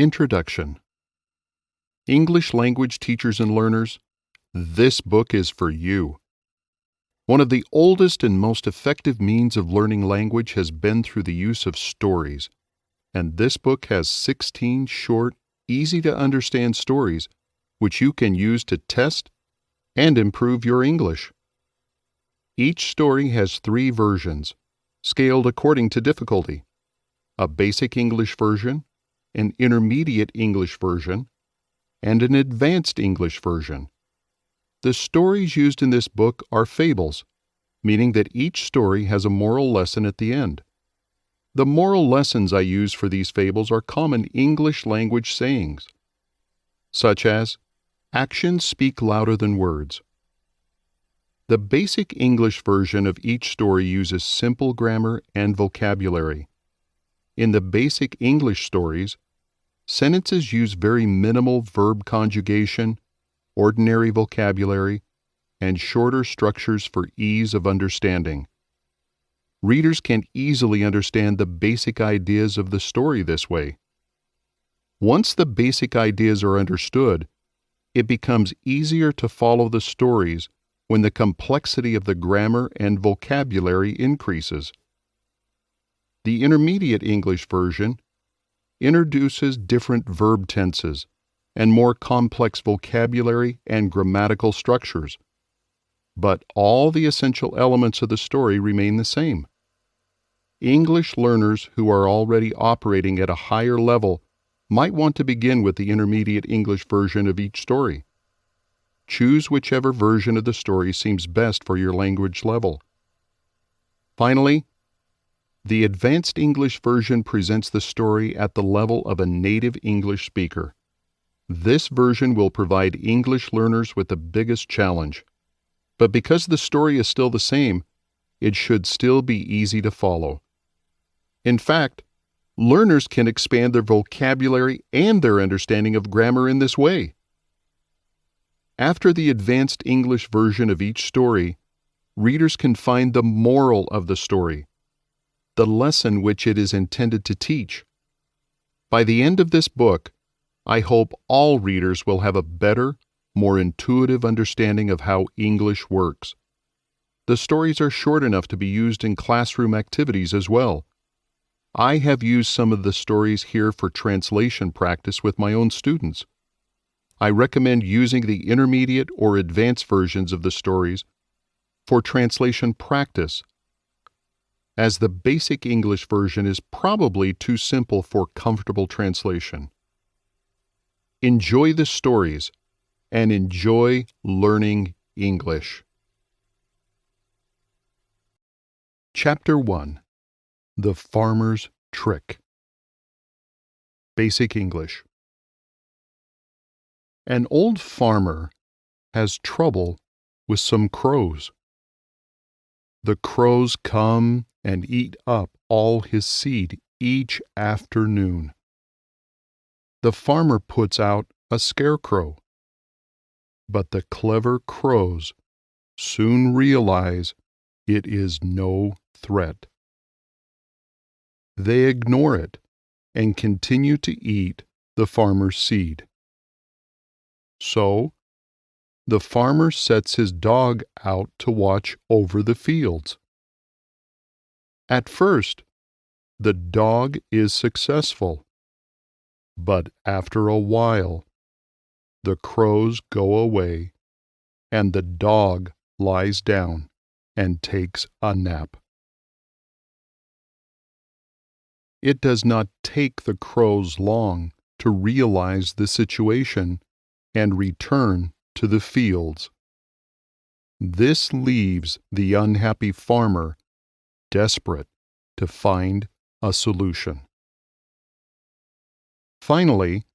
Introduction. English language teachers and learners, this book is for you. One of the oldest and most effective means of learning language has been through the use of stories, and this book has 16 short, easy-to-understand stories which you can use to test and improve your English. Each story has 3 versions, scaled according to difficulty: a basic English version, an intermediate English version, and an advanced English version. The stories used in this book are fables, meaning that each story has a moral lesson at the end. The moral lessons I use for these fables are common English language sayings, such as, actions speak louder than words. The basic English version of each story uses simple grammar and vocabulary. In the basic English stories, sentences use very minimal verb conjugation, ordinary vocabulary, and shorter structures for ease of understanding. Readers can easily understand the basic ideas of the story this way. Once the basic ideas are understood, it becomes easier to follow the stories when the complexity of the grammar and vocabulary increases. The intermediate English version introduces different verb tenses and more complex vocabulary and grammatical structures, but all the essential elements of the story remain the same. English learners who are already operating at a higher level might want to begin with the intermediate English version of each story. Choose whichever version of the story seems best for your language level. Finally, the advanced English version presents the story at the level of a native English speaker. This version will provide English learners with the biggest challenge, but because the story is still the same, it should still be easy to follow. In fact, learners can expand their vocabulary and their understanding of grammar in this way. After the advanced English version of each story, readers can find the moral of the story, the lesson which it is intended to teach. By the end of this book, I hope all readers will have a better, more intuitive understanding of how English works. The stories are short enough to be used in classroom activities as well. I have used some of the stories here for translation practice with my own students. I recommend using the intermediate or advanced versions of the stories for translation practice, as the basic English version is probably too simple for comfortable translation. Enjoy the stories and enjoy learning English. Chapter 1. The Farmer's Trick. Basic English. An old farmer has trouble with some crows. The crows come and eat up all his seed each afternoon. The farmer puts out a scarecrow, but the clever crows soon realize it is no threat. They ignore it and continue to eat the farmer's seed. So, the farmer sets his dog out to watch over the fields. At first, the dog is successful, but after a while, the crows go away and the dog lies down and takes a nap. It does not take the crows long to realize the situation and return to the fields. This leaves the unhappy farmer desperate to find a solution. Finally,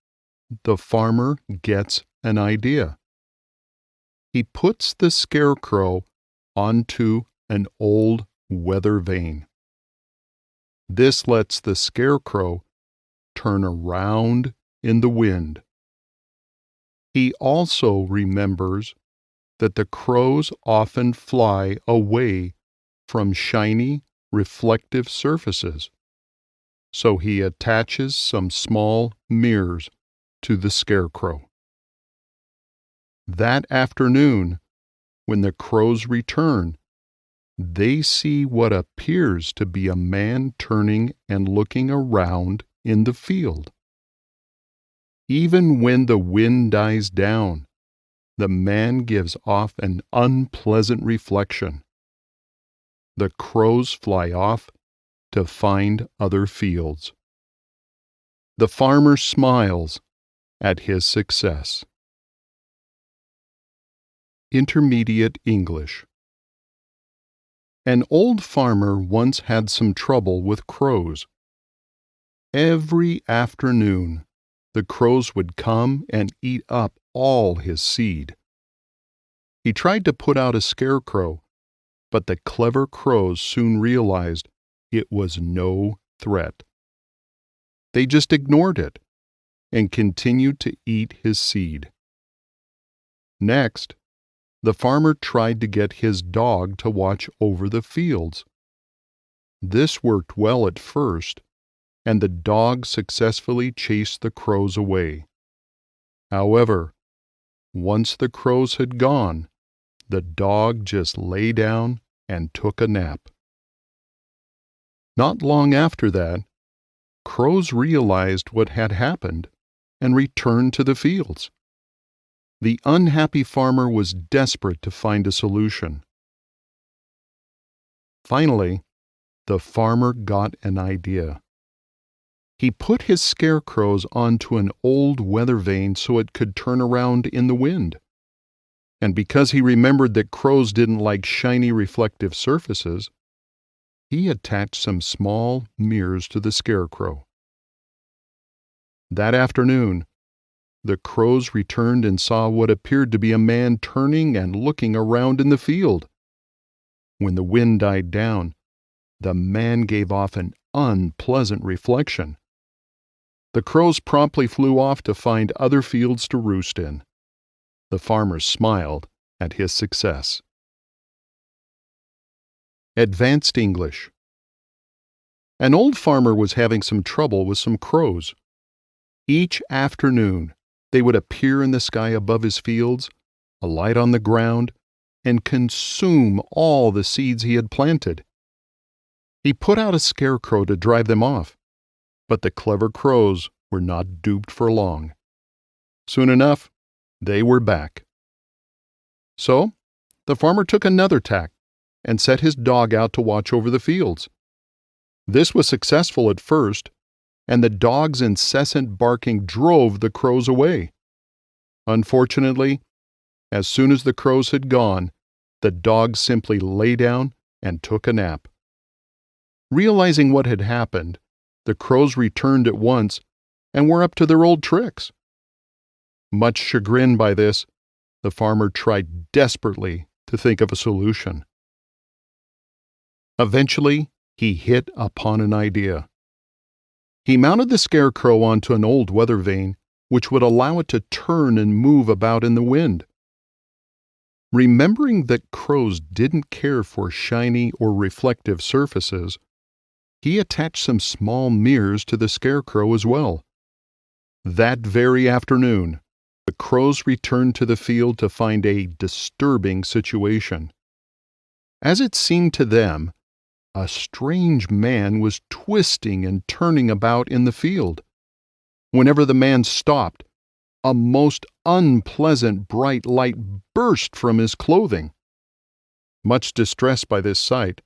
the farmer gets an idea. He puts the scarecrow onto an old weather vane. This lets the scarecrow turn around in the wind. He also remembers that the crows often fly away from shiny, reflective surfaces. So he attaches some small mirrors to the scarecrow. That afternoon, when the crows return, they see what appears to be a man turning and looking around in the field. Even when the wind dies down, the man gives off an unpleasant reflection. The crows fly off to find other fields. The farmer smiles at his success. Intermediate English. An old farmer once had some trouble with crows. Every afternoon, the crows would come and eat up all his seed. He tried to put out a scarecrow, but the clever crows soon realized it was no threat. They just ignored it and continued to eat his seed. Next, the farmer tried to get his dog to watch over the fields. This worked well at first, and the dog successfully chased the crows away. However, once the crows had gone, the dog just lay down and took a nap. Not long after that, crows realized what had happened and returned to the fields. The unhappy farmer was desperate to find a solution. Finally, the farmer got an idea. He put his scarecrows onto an old weather vane so it could turn around in the wind. And because he remembered that crows didn't like shiny reflective surfaces, he attached some small mirrors to the scarecrow. That afternoon, the crows returned and saw what appeared to be a man turning and looking around in the field. When the wind died down, the man gave off an unpleasant reflection. The crows promptly flew off to find other fields to roost in. The farmer smiled at his success. Advanced English. An old farmer was having some trouble with some crows. Each afternoon, they would appear in the sky above his fields, alight on the ground, and consume all the seeds he had planted. He put out a scarecrow to drive them off, but the clever crows were not duped for long. Soon enough, they were back. So, the farmer took another tack and set his dog out to watch over the fields. This was successful at first, and the dog's incessant barking drove the crows away. Unfortunately, as soon as the crows had gone, the dog simply lay down and took a nap. Realizing what had happened, the crows returned at once and were up to their old tricks. Much chagrined by this, the farmer tried desperately to think of a solution. Eventually, he hit upon an idea. He mounted the scarecrow onto an old weather vane, which would allow it to turn and move about in the wind. Remembering that crows didn't care for shiny or reflective surfaces, he attached some small mirrors to the scarecrow as well. That very afternoon, the crows returned to the field to find a disturbing situation. As it seemed to them, a strange man was twisting and turning about in the field. Whenever the man stopped, a most unpleasant bright light burst from his clothing. Much distressed by this sight,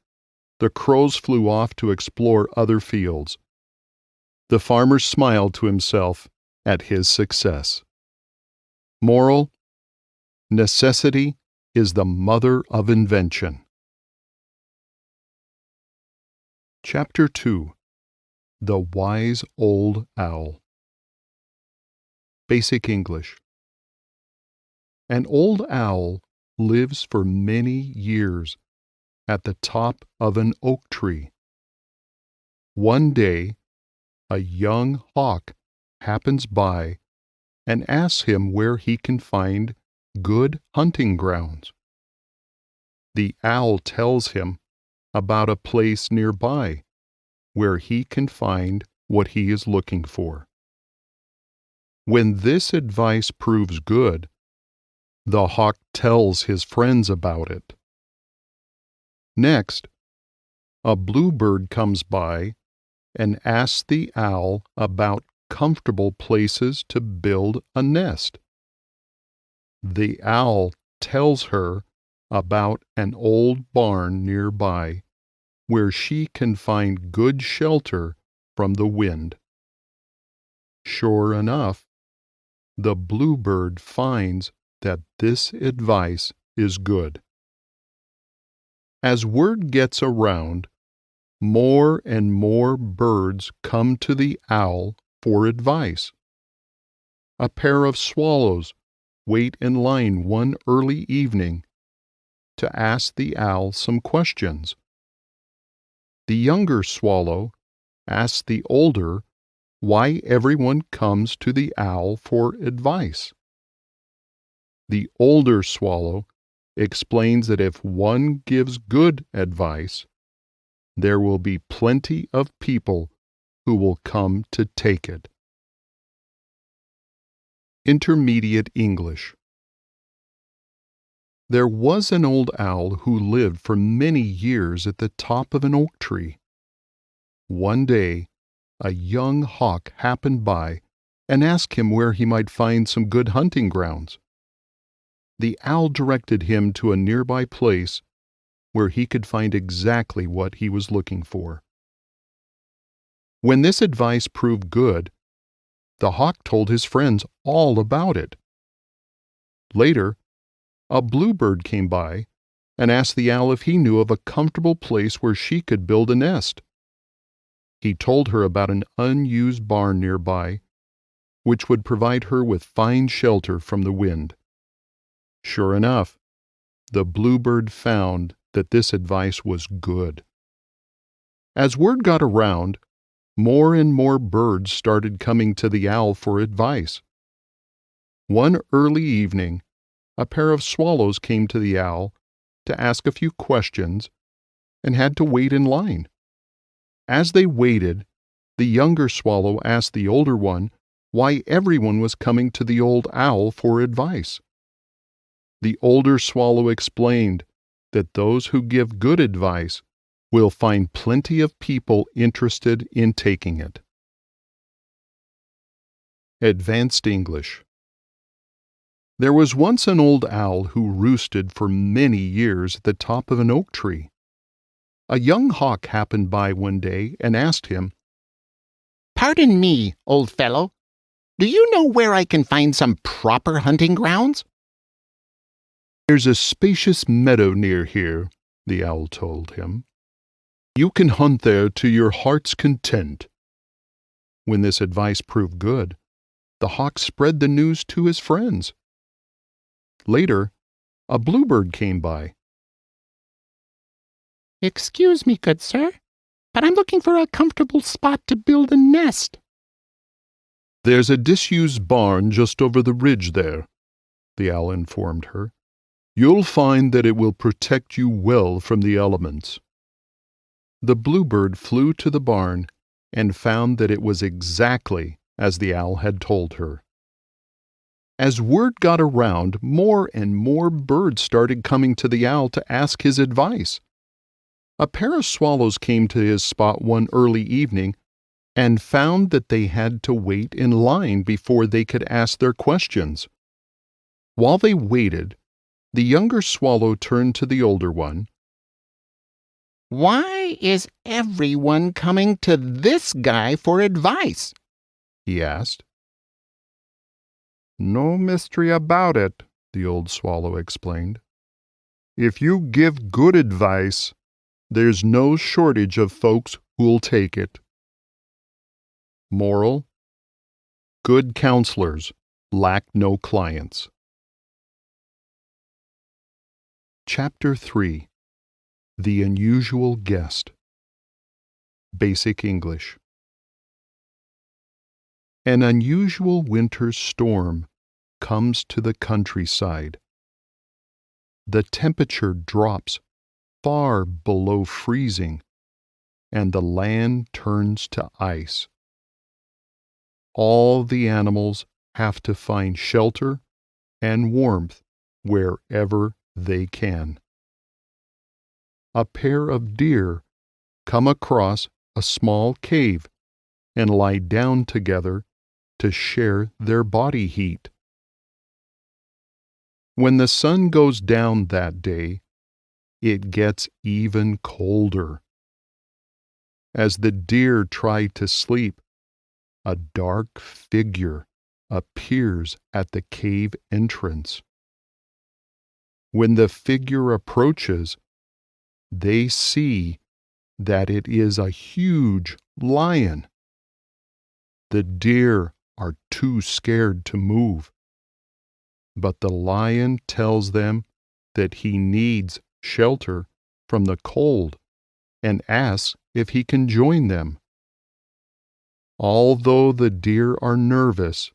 the crows flew off to explore other fields. The farmer smiled to himself at his success. Moral: necessity is the mother of invention. Chapter 2. The Wise Old Owl. Basic English. An old owl lives for many years at the top of an oak tree. One day, a young hawk happens by and asks him where he can find good hunting grounds. The owl tells him about a place nearby where he can find what he is looking for. When this advice proves good, the hawk tells his friends about it. Next, a bluebird comes by and asks the owl about comfortable places to build a nest. The owl tells her about an old barn nearby where she can find good shelter from the wind. Sure enough, the bluebird finds that this advice is good. As word gets around, more and more birds come to the owl for advice. A pair of swallows wait in line one early evening to ask the owl some questions. The younger swallow asks the older why everyone comes to the owl for advice. The older swallow explains that if one gives good advice, there will be plenty of people who will come to take it. Intermediate English. There was an old owl who lived for many years at the top of an oak tree. One day, a young hawk happened by and asked him where he might find some good hunting grounds. The owl directed him to a nearby place where he could find exactly what he was looking for. When this advice proved good, the hawk told his friends all about it. Later, a bluebird came by and asked the owl if he knew of a comfortable place where she could build a nest. He told her about an unused barn nearby, which would provide her with fine shelter from the wind. Sure enough, the bluebird found that this advice was good. As word got around, more and more birds started coming to the owl for advice. One early evening, a pair of swallows came to the owl to ask a few questions and had to wait in line. As they waited, the younger swallow asked the older one why everyone was coming to the old owl for advice. The older swallow explained that those who give good advice will find plenty of people interested in taking it. Advanced English. There was once an old owl who roosted for many years at the top of an oak tree. A young hawk happened by one day and asked him, "Pardon me, old fellow, do you know where I can find some proper hunting grounds?" "There's a spacious meadow near here," the owl told him. "You can hunt there to your heart's content." When this advice proved good, the hawk spread the news to his friends. Later, a bluebird came by. "Excuse me, good sir, but I'm looking for a comfortable spot to build a nest." "There's a disused barn just over the ridge there," the owl informed her. "You'll find that it will protect you well from the elements." The bluebird flew to the barn and found that it was exactly as the owl had told her. As word got around, more and more birds started coming to the owl to ask his advice. A pair of swallows came to his spot one early evening and found that they had to wait in line before they could ask their questions. While they waited, the younger swallow turned to the older one. "Why is everyone coming to this guy for advice?" he asked. "No mystery about it," the old swallow explained. "If you give good advice, there's no shortage of folks who'll take it." Moral: good counselors lack no clients. Chapter 3. The Unusual Guest. Basic English. An unusual winter storm comes to the countryside. The temperature drops far below freezing, and the land turns to ice. All the animals have to find shelter and warmth wherever they can. A pair of deer come across a small cave and lie down together to share their body heat. When the sun goes down that day, it gets even colder. As the deer try to sleep, a dark figure appears at the cave entrance. When the figure approaches, they see that it is a huge lion. The deer are too scared to move, but the lion tells them that he needs shelter from the cold and asks if he can join them. Although the deer are nervous,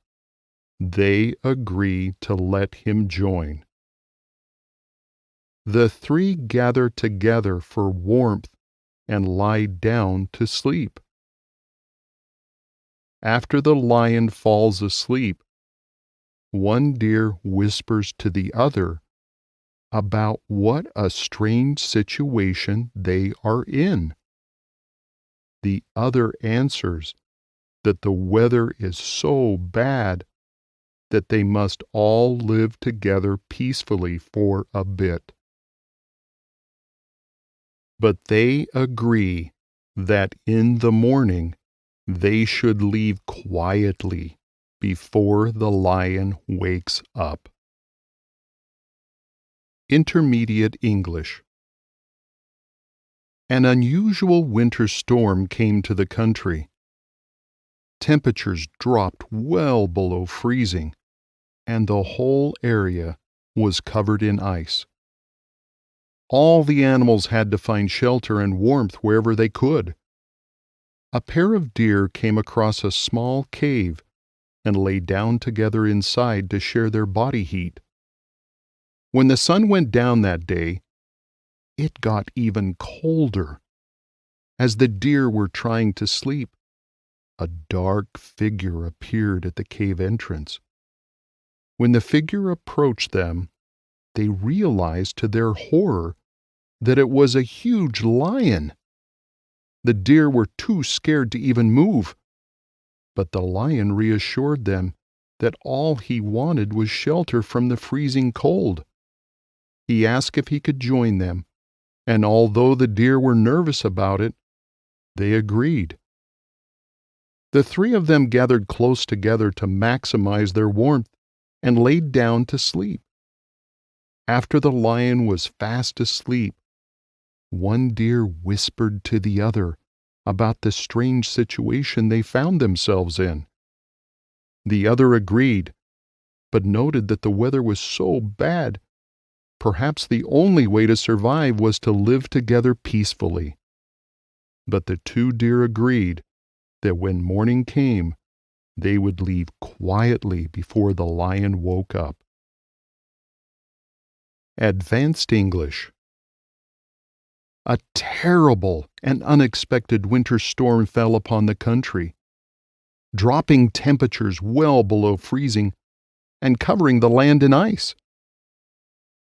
they agree to let him join. The three gather together for warmth and lie down to sleep. After the lion falls asleep, one deer whispers to the other about what a strange situation they are in. The other answers that the weather is so bad that they must all live together peacefully for a bit. But they agree that in the morning they should leave quietly before the lion wakes up. Intermediate English. An unusual winter storm came to the country. Temperatures dropped well below freezing, and the whole area was covered in ice. All the animals had to find shelter and warmth wherever they could. A pair of deer came across a small cave and lay down together inside to share their body heat. When the sun went down that day, it got even colder. As the deer were trying to sleep, a dark figure appeared at the cave entrance. When the figure approached them, they realized to their horror that it was a huge lion. The deer were too scared to even move, but the lion reassured them that all he wanted was shelter from the freezing cold. He asked if he could join them, and although the deer were nervous about it, they agreed. The three of them gathered close together to maximize their warmth and laid down to sleep. After the lion was fast asleep, one deer whispered to the other about the strange situation they found themselves in. The other agreed, but noted that the weather was so bad, perhaps the only way to survive was to live together peacefully. But the two deer agreed that when morning came, they would leave quietly before the lion woke up. Advanced English. A terrible and unexpected winter storm fell upon the country, dropping temperatures well below freezing and covering the land in ice.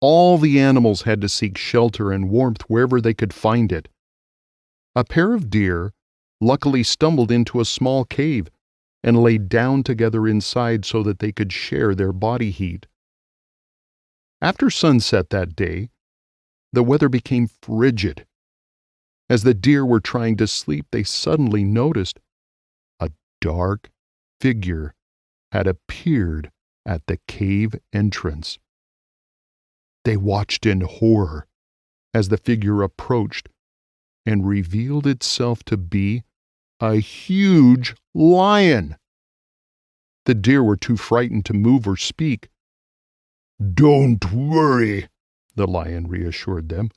All the animals had to seek shelter and warmth wherever they could find it. A pair of deer luckily stumbled into a small cave and lay down together inside so that they could share their body heat. After sunset that day, the weather became frigid. As the deer were trying to sleep, they suddenly noticed a dark figure had appeared at the cave entrance. They watched in horror as the figure approached and revealed itself to be a huge lion. The deer were too frightened to move or speak. "Don't worry," the lion reassured them.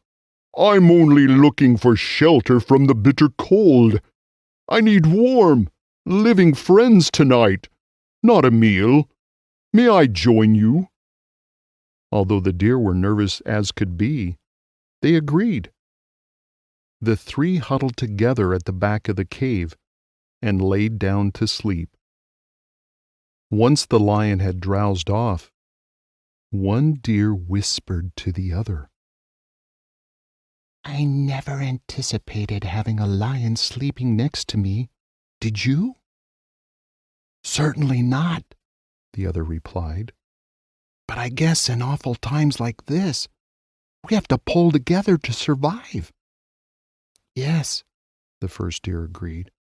"I'm only looking for shelter from the bitter cold. I need warm, living friends tonight, not a meal. May I join you?" Although the deer were nervous as could be, they agreed. The three huddled together at the back of the cave and laid down to sleep. Once the lion had drowsed off, one deer whispered to the other, "I never anticipated having a lion sleeping next to me. Did you?" "Certainly not," the other replied. "But I guess in awful times like this, we have to pull together to survive." "Yes," the first deer agreed.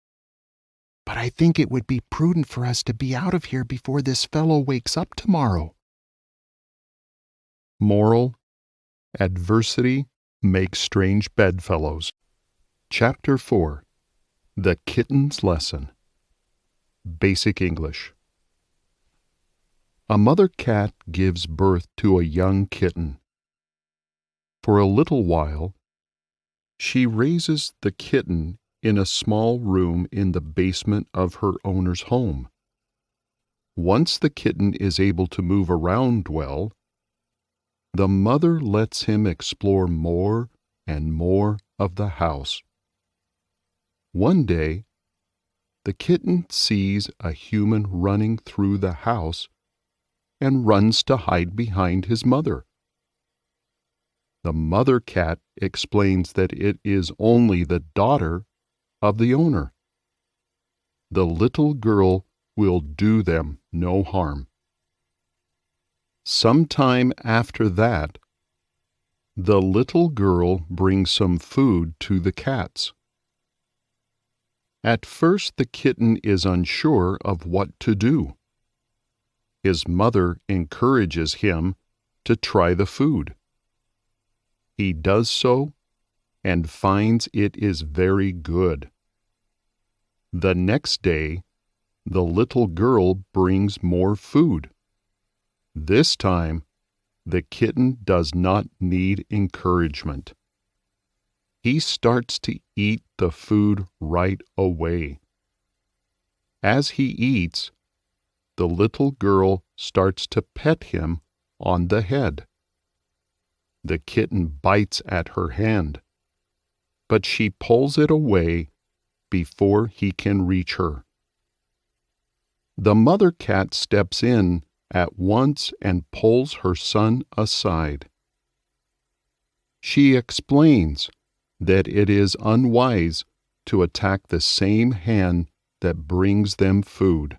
"But I think it would be prudent for us to be out of here before this fellow wakes up tomorrow." Moral: Adversity makes strange bedfellows. Chapter 4: The Kitten's Lesson. Basic English. A mother cat gives birth to a young kitten. For a little while, she raises the kitten in a small room in the basement of her owner's home. Once the kitten is able to move around well, the mother lets him explore more and more of the house. One day, the kitten sees a human running through the house and runs to hide behind his mother. The mother cat explains that it is only the daughter of the owner. The little girl will do them no harm. Sometime after that, the little girl brings some food to the cats. At first, the kitten is unsure of what to do. His mother encourages him to try the food. He does so and finds it is very good. The next day, the little girl brings more food. This time, the kitten does not need encouragement. He starts to eat the food right away. As he eats, the little girl starts to pet him on the head. The kitten bites at her hand, but she pulls it away before he can reach her. The mother cat steps in at once and pulls her son aside. She explains that it is unwise to attack the same hand that brings them food.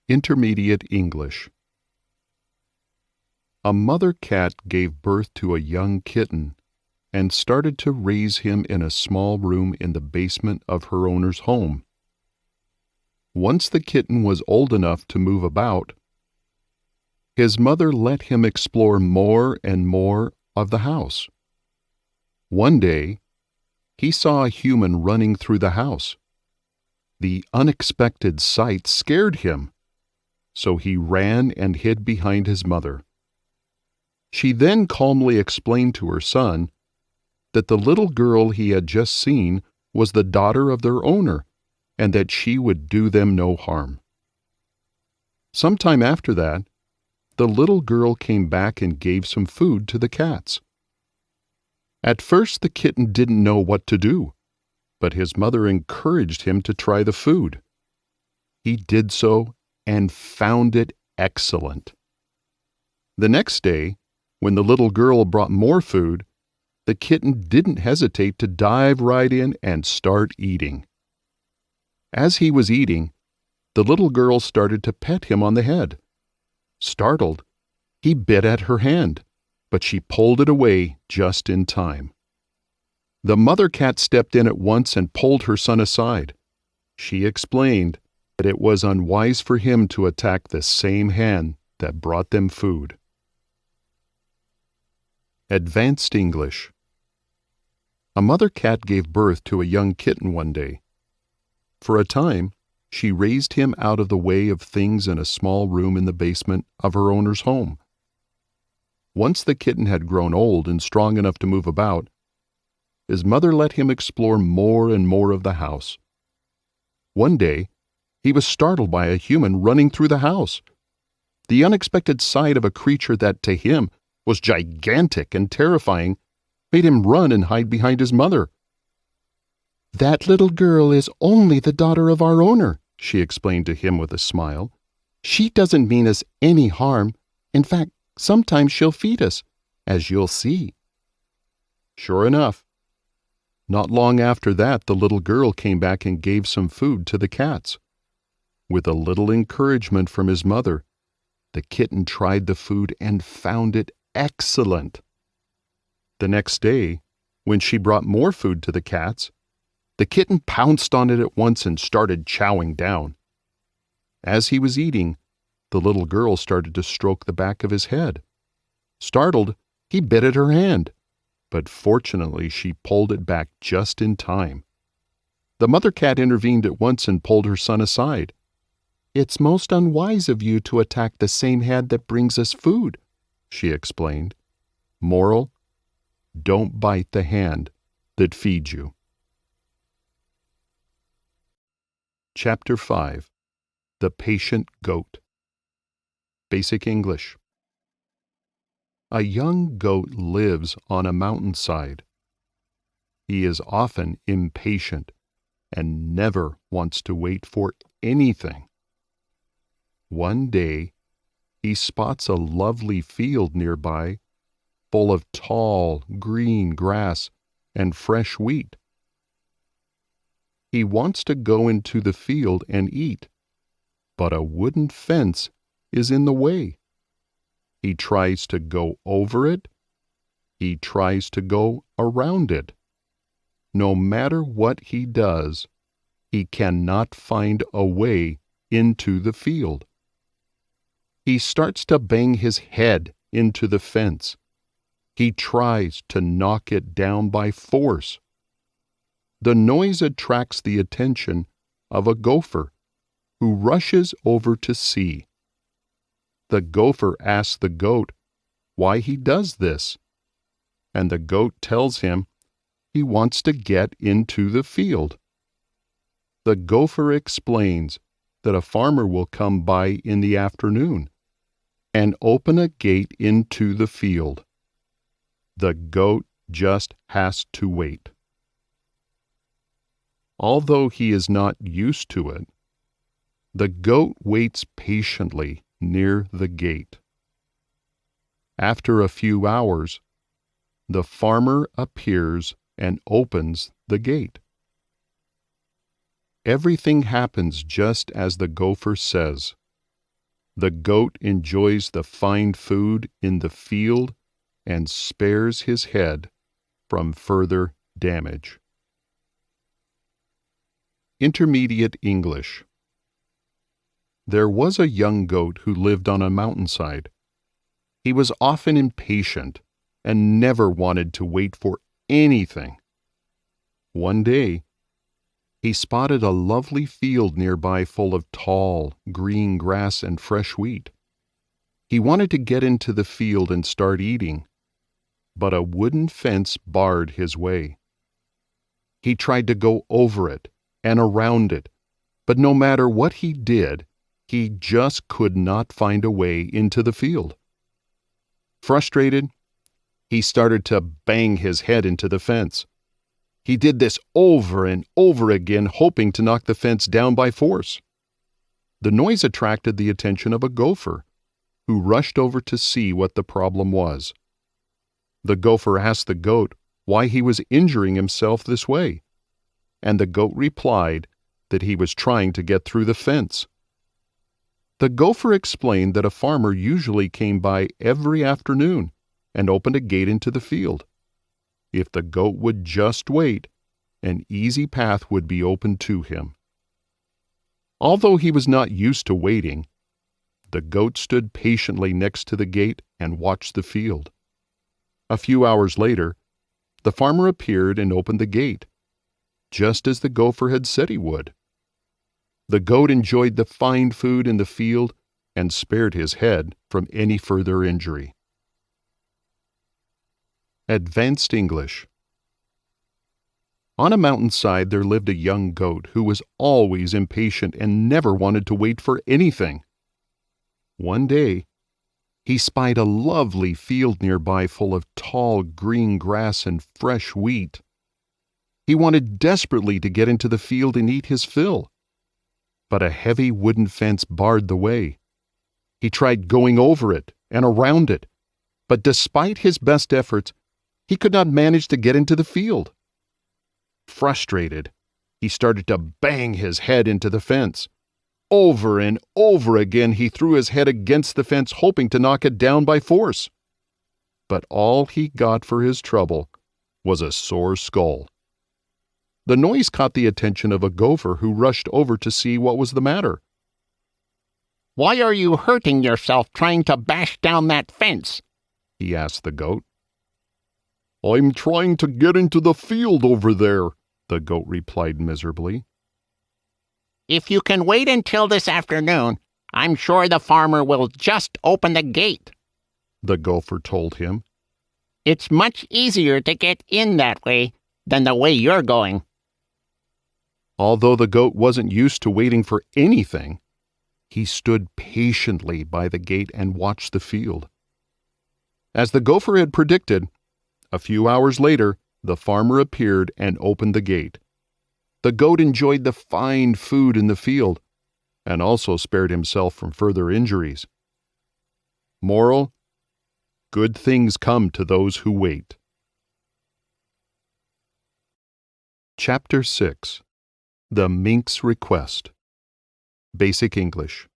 Intermediate English. A mother cat gave birth to a young kitten and started to raise him in a small room in the basement of her owner's home. Once the kitten was old enough to move about, his mother let him explore more and more of the house. One day, he saw a human running through the house. The unexpected sight scared him, so he ran and hid behind his mother. She then calmly explained to her son that the little girl he had just seen was the daughter of their owner, and that she would do them no harm. Sometime after that, the little girl came back and gave some food to the cats. At first, the kitten didn't know what to do, but his mother encouraged him to try the food. He did so and found it excellent. The next day, when the little girl brought more food, the kitten didn't hesitate to dive right in and start eating. As he was eating, the little girl started to pet him on the head. Startled, he bit at her hand, but she pulled it away just in time. The mother cat stepped in at once and pulled her son aside. She explained that it was unwise for him to attack the same hand that brought them food. Advanced English. A mother cat gave birth to a young kitten one day. For a time, she raised him out of the way of things in a small room in the basement of her owner's home. Once the kitten had grown old and strong enough to move about, his mother let him explore more and more of the house. One day, he was startled by a human running through the house. The unexpected sight of a creature that, to him, was gigantic and terrifying made him run and hide behind his mother. "That little girl is only the daughter of our owner," she explained to him with a smile. "She doesn't mean us any harm. In fact, sometimes she'll feed us, as you'll see." Sure enough, not long after that, the little girl came back and gave some food to the cats. With a little encouragement from his mother, the kitten tried the food and found it excellent. The next day, when she brought more food to the cats, the kitten pounced on it at once and started chowing down. As he was eating, the little girl started to stroke the back of his head. Startled, he bit at her hand, but fortunately she pulled it back just in time. The mother cat intervened at once and pulled her son aside. "It's most unwise of you to attack the same hand that brings us food," she explained. Moral: don't bite the hand that feeds you. Chapter 5. The Patient Goat. Basic English. A young goat lives on a mountainside. He is often impatient and never wants to wait for anything. One day, he spots a lovely field nearby, full of tall, green grass and fresh wheat. He wants to go into the field and eat, but a wooden fence is in the way. He tries to go over it. He tries to go around it. No matter what he does, he cannot find a way into the field. He starts to bang his head into the fence. He tries to knock it down by force. The noise attracts the attention of a gopher, who rushes over to see. The gopher asks the goat why he does this, and the goat tells him he wants to get into the field. The gopher explains that a farmer will come by in the afternoon and open a gate into the field. The goat just has to wait. Although he is not used to it, the goat waits patiently near the gate. After a few hours, the farmer appears and opens the gate. Everything happens just as the gopher says. The goat enjoys the fine food in the field and spares his head from further damage. Intermediate English. There was a young goat who lived on a mountainside. He was often impatient and never wanted to wait for anything. One day, he spotted a lovely field nearby full of tall, green grass and fresh wheat. He wanted to get into the field and start eating, but a wooden fence barred his way. He tried to go over it and around it, but no matter what he did, he just could not find a way into the field. Frustrated, he started to bang his head into the fence. He did this over and over again, hoping to knock the fence down by force. The noise attracted the attention of a gopher, who rushed over to see what the problem was. The gopher asked the goat why he was injuring himself this way, and the goat replied that he was trying to get through the fence. The gopher explained that a farmer usually came by every afternoon and opened a gate into the field. If the goat would just wait, an easy path would be opened to him. Although he was not used to waiting, the goat stood patiently next to the gate and watched the field. A few hours later, the farmer appeared and opened the gate, just as the gopher had said he would. The goat enjoyed the fine food in the field and spared his head from any further injury. Advanced English. On a mountainside there lived a young goat who was always impatient and never wanted to wait for anything. One day, he spied a lovely field nearby full of tall green grass and fresh wheat. He wanted desperately to get into the field and eat his fill. but a heavy wooden fence barred the way. He tried going over it and around it, but despite his best efforts, he could not manage to get into the field. Frustrated, he started to bang his head into the fence. Over and over again he threw his head against the fence, hoping to knock it down by force. But all he got for his trouble was a sore skull. The noise caught the attention of a gopher who rushed over to see what was the matter. "Why are you hurting yourself trying to bash down that fence?" he asked the goat. "I'm trying to get into the field over there," the goat replied miserably. "If you can wait until this afternoon, I'm sure the farmer will just open the gate," the gopher told him. "It's much easier to get in that way than the way you're going." Although the goat wasn't used to waiting for anything, he stood patiently by the gate and watched the field. As the gopher had predicted, a few hours later, the farmer appeared and opened the gate. The goat enjoyed the fine food in the field and also spared himself from further injuries. Moral: good things come to those who wait. Chapter 6. The Mink's Request. Basic English.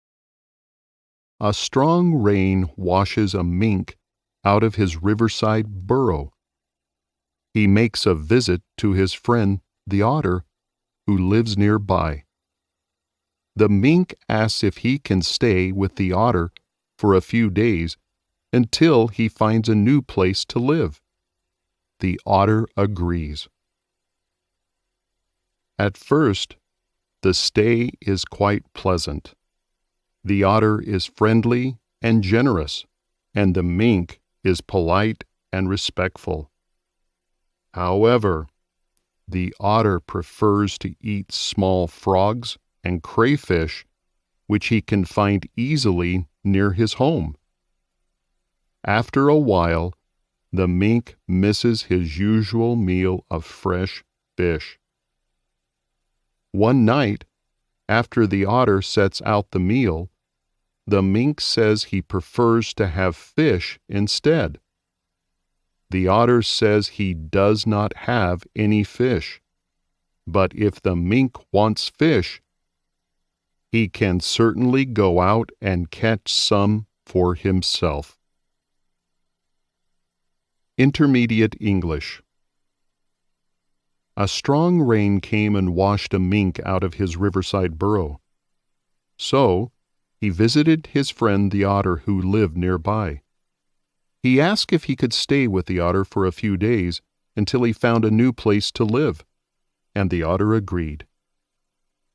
A strong rain washes a mink out of his riverside burrow. He makes a visit to his friend the otter, who lives nearby. The mink asks if he can stay with the otter for a few days until he finds a new place to live. The otter agrees. At first, the stay is quite pleasant. The otter is friendly and generous, and the mink is polite and respectful. However, the otter prefers to eat small frogs and crayfish, which he can find easily near his home. After a while, the mink misses his usual meal of fresh fish. One night, after the otter sets out the meal, the mink says he prefers to have fish instead. The otter says he does not have any fish, but if the mink wants fish, he can certainly go out and catch some for himself. Intermediate English. A strong rain came and washed a mink out of his riverside burrow. So, he visited his friend the otter who lived nearby. He asked if he could stay with the otter for a few days until he found a new place to live, and the otter agreed.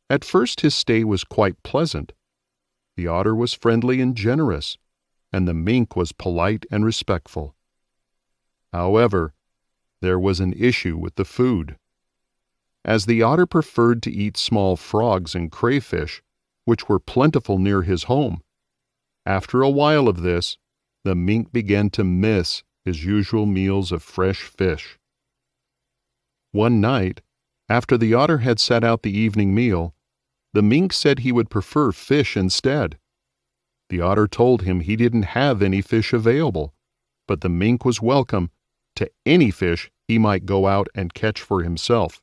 At first his stay was quite pleasant. The otter was friendly and generous, and the mink was polite and respectful. However, there was an issue with the food. As the otter preferred to eat small frogs and crayfish, which were plentiful near his home, after a while of this, the mink began to miss his usual meals of fresh fish. One night, after the otter had set out the evening meal, the mink said he would prefer fish instead. The otter told him he didn't have any fish available, but the mink was welcome to any fish he might go out and catch for himself.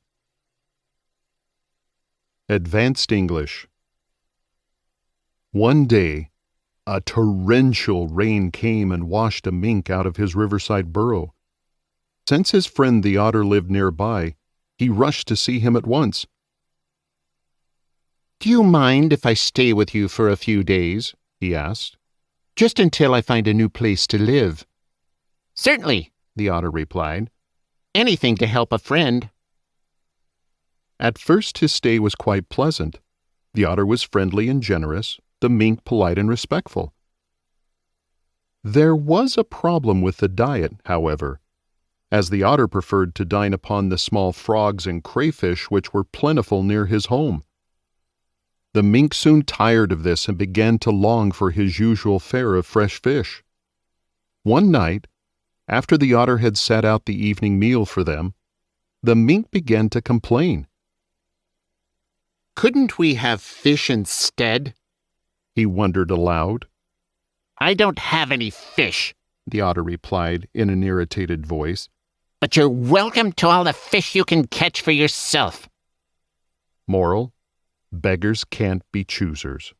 Advanced English. One day, a torrential rain came and washed a mink out of his riverside burrow. Since his friend the otter lived nearby, he rushed to see him at once. "Do you mind if I stay with you for a few days?" he asked. "Just until I find a new place to live." "Certainly," the otter replied. "Anything to help a friend." At first his stay was quite pleasant. The otter was friendly and generous, the mink polite and respectful. There was a problem with the diet, however, as the otter preferred to dine upon the small frogs and crayfish which were plentiful near his home. The mink soon tired of this and began to long for his usual fare of fresh fish. One night, after the otter had set out the evening meal for them, the mink began to complain. Couldn't we have fish instead? He wondered aloud. I don't have any fish, The otter replied in an irritated voice. but you're welcome to all the fish you can catch for yourself. Moral: beggars can't be choosers.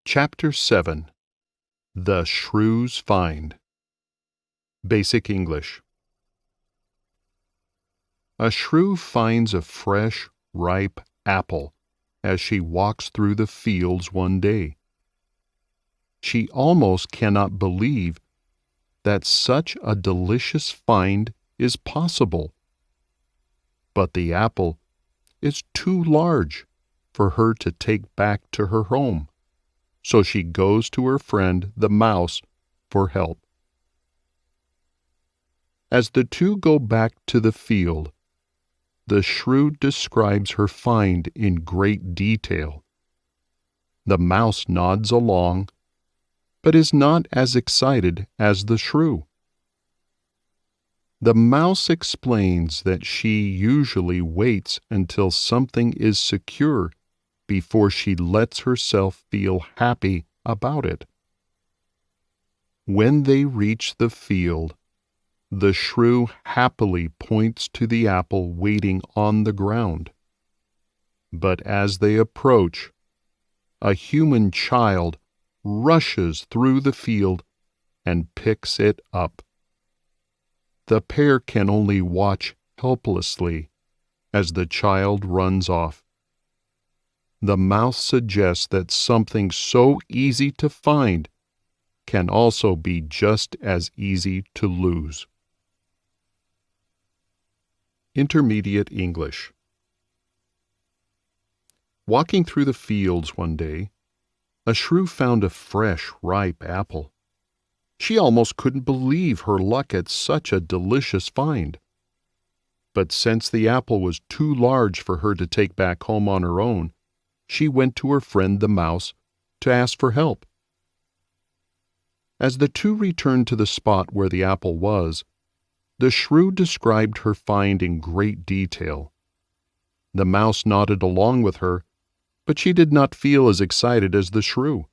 Chapter 7. The Shrew's Find. Basic English. A shrew finds a fresh, ripe apple as she walks through the fields one day. She almost cannot believe that such a delicious find is possible. But the apple is too large for her to take back to her home, so she goes to her friend the mouse for help. As the two go back to the field, the shrew describes her find in great detail. The mouse nods along, but is not as excited as the shrew. The mouse explains that she usually waits until something is secure before she lets herself feel happy about it. When they reach the field, the shrew happily points to the apple waiting on the ground. But as they approach, a human child rushes through the field and picks it up. The pair can only watch helplessly as the child runs off. The mouse suggests that something so easy to find can also be just as easy to lose. Intermediate English. Walking through the fields one day, a shrew found a fresh, ripe apple. She almost couldn't believe her luck at such a delicious find. But since the apple was too large for her to take back home on her own, she went to her friend the mouse to ask for help. As the two returned to the spot where the apple was, the shrew described her find in great detail. The mouse nodded along with her, but she did not feel as excited as the shrew.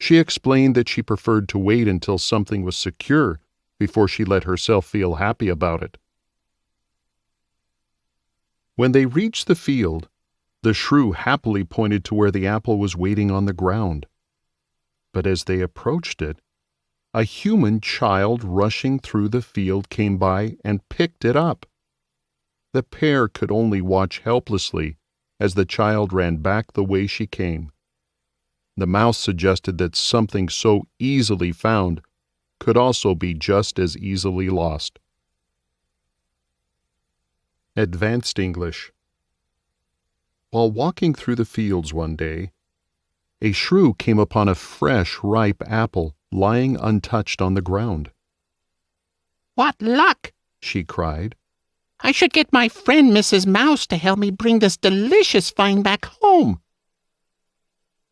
She explained that she preferred to wait until something was secure before she let herself feel happy about it. When they reached the field, the shrew happily pointed to where the apple was waiting on the ground. But as they approached it, a human child rushing through the field came by and picked it up. The pair could only watch helplessly as the child ran back the way she came. The mouse suggested that something so easily found could also be just as easily lost. Advanced English. While walking through the fields one day, a shrew came upon a fresh, ripe apple lying untouched on the ground. What luck! She cried. I should get my friend Mrs. Mouse to help me bring this delicious find back home.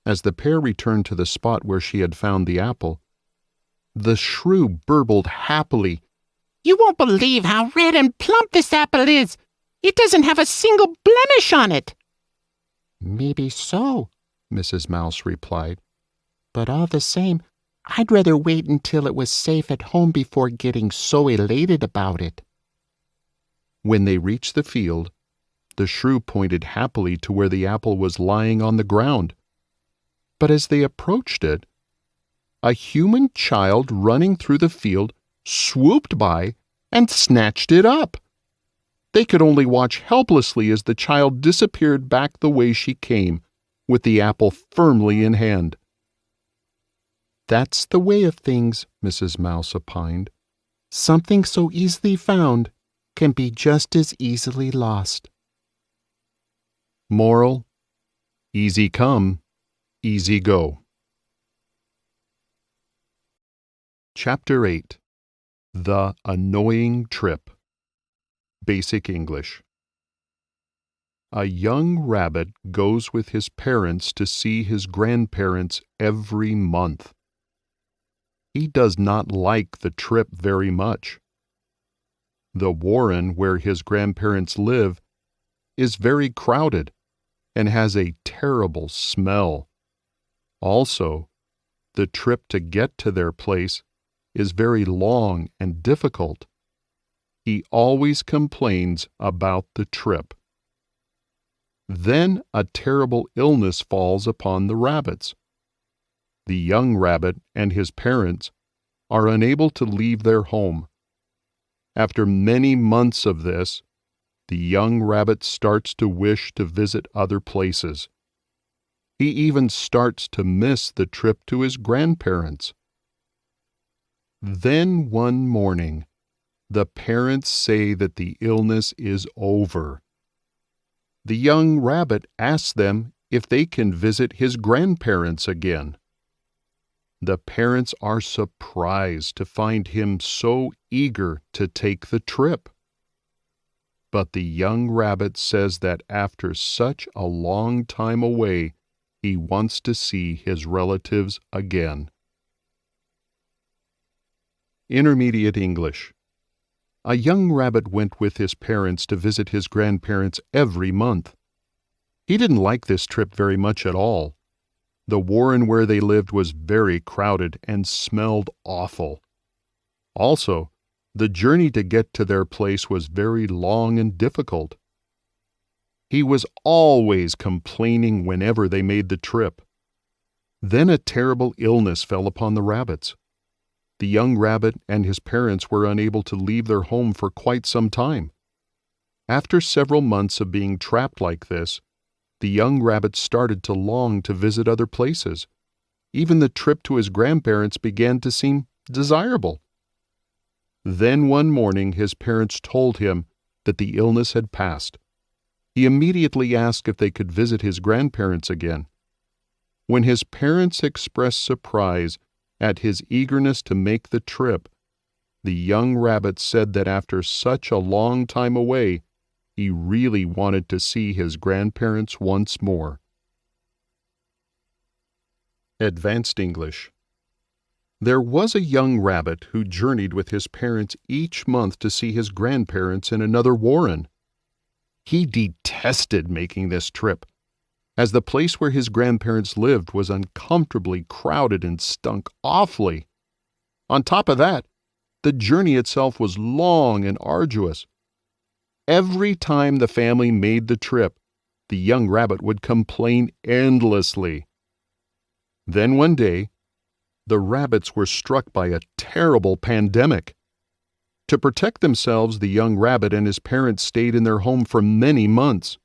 As the pair returned to the spot where she had found the apple, the shrew burbled happily. You won't believe how red and plump this apple is. It doesn't have a single blemish on it. Maybe so, Mrs. Mouse replied. But all the same, I'd rather wait until it was safe at home before getting so elated about it. When they reached the field, the shrew pointed happily to where the apple was lying on the ground. But as they approached it, a human child running through the field swooped by and snatched it up. They could only watch helplessly as the child disappeared back the way she came, with the apple firmly in hand. That's the way of things, Mrs. Mouse opined. Something so easily found can be just as easily lost. Moral: easy come, easy go. Chapter 8. The Annoying Trip. Basic English. A young rabbit goes with his parents to see his grandparents every month. He does not like the trip very much. The warren where his grandparents live is very crowded and has a terrible smell. Also, the trip to get to their place is very long and difficult. He always complains about the trip. Then a terrible illness falls upon the rabbits. The young rabbit and his parents are unable to leave their home. After many months of this, the young rabbit starts to wish to visit other places. He even starts to miss the trip to his grandparents. Then one morning, the parents say that the illness is over. The young rabbit asks them if they can visit his grandparents again. The parents are surprised to find him so eager to take the trip. But the young rabbit says that after such a long time away, he wants to see his relatives again. Intermediate English. A young rabbit went with his parents to visit his grandparents every month. He didn't like this trip very much at all. The warren where they lived was very crowded and smelled awful. Also, the journey to get to their place was very long and difficult. He was always complaining whenever they made the trip. Then a terrible illness fell upon the rabbits. The young rabbit and his parents were unable to leave their home for quite some time. After several months of being trapped like this, the young rabbit started to long to visit other places. Even the trip to his grandparents began to seem desirable. Then one morning his parents told him that the illness had passed. He immediately asked if they could visit his grandparents again. When his parents expressed surprise at his eagerness to make the trip, the young rabbit said that after such a long time away, he really wanted to see his grandparents once more. Advanced English. There was a young rabbit who journeyed with his parents each month to see his grandparents in another warren. He detested making this trip, as the place where his grandparents lived was uncomfortably crowded and stunk awfully. On top of that, the journey itself was long and arduous. Every time the family made the trip, the young rabbit would complain endlessly. Then one day, the rabbits were struck by a terrible pandemic. To protect themselves, the young rabbit and his parents stayed in their home for many months.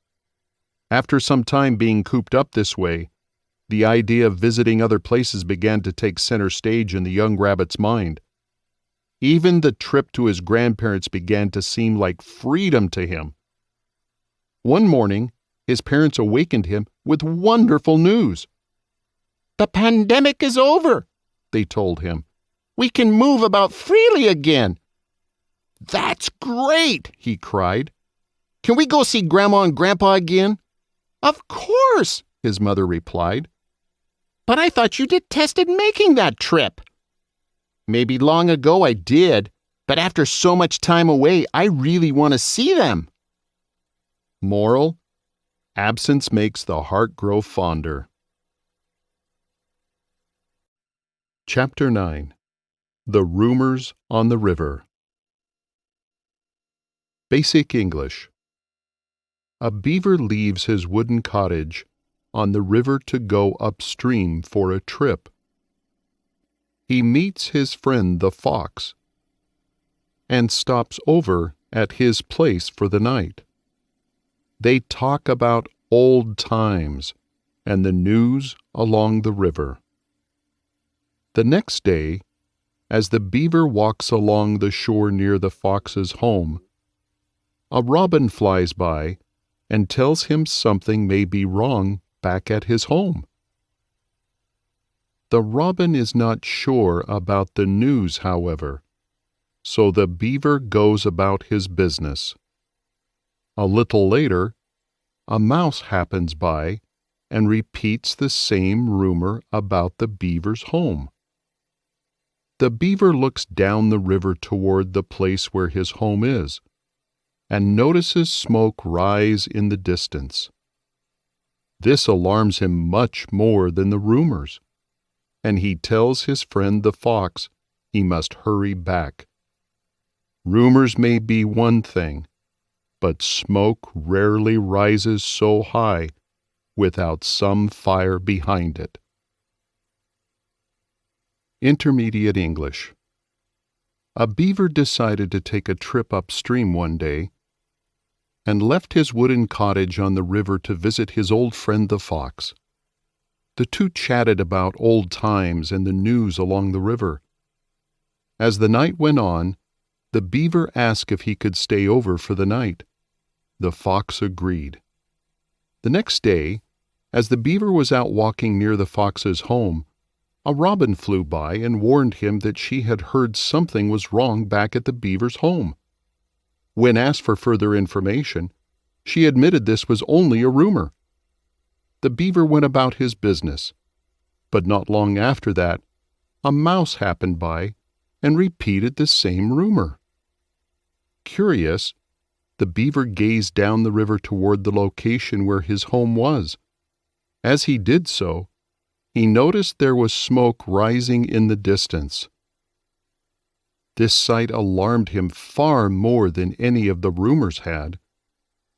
After some time being cooped up this way, the idea of visiting other places began to take center stage in the young rabbit's mind. Even the trip to his grandparents began to seem like freedom to him. One morning, his parents awakened him with wonderful news. "The pandemic is over," they told him. "We can move about freely again." "That's great," he cried. "Can we go see Grandma and Grandpa again?" "Of course," his mother replied. "But I thought you detested making that trip." "Maybe long ago I did, but after so much time away, I really want to see them." Moral: absence makes the heart grow fonder. Chapter 9. The Rumors on the River. Basic English. A beaver leaves his wooden cottage on the river to go upstream for a trip. He meets his friend the fox and stops over at his place for the night. They talk about old times and the news along the river. The next day, as the beaver walks along the shore near the fox's home, a robin flies by and tells him something may be wrong back at his home. The robin is not sure about the news, however, so the beaver goes about his business. A little later, a mouse happens by and repeats the same rumor about the beaver's home. The beaver looks down the river toward the place where his home is. and notices smoke rise in the distance. This alarms him much more than the rumors, and he tells his friend the fox he must hurry back. Rumors may be one thing, but smoke rarely rises so high without some fire behind it. Intermediate English. A beaver decided to take a trip upstream one day and left his wooden cottage on the river to visit his old friend the fox. The two chatted about old times and the news along the river. As the night went on, the beaver asked if he could stay over for the night. The fox agreed. The next day, as the beaver was out walking near the fox's home, a robin flew by and warned him that she had heard something was wrong back at the beaver's home. When asked for further information, she admitted this was only a rumor. The beaver went about his business, but not long after that, a mouse happened by and repeated the same rumor. Curious, the beaver gazed down the river toward the location where his home was. As he did so, he noticed there was smoke rising in the distance. This sight alarmed him far more than any of the rumors had.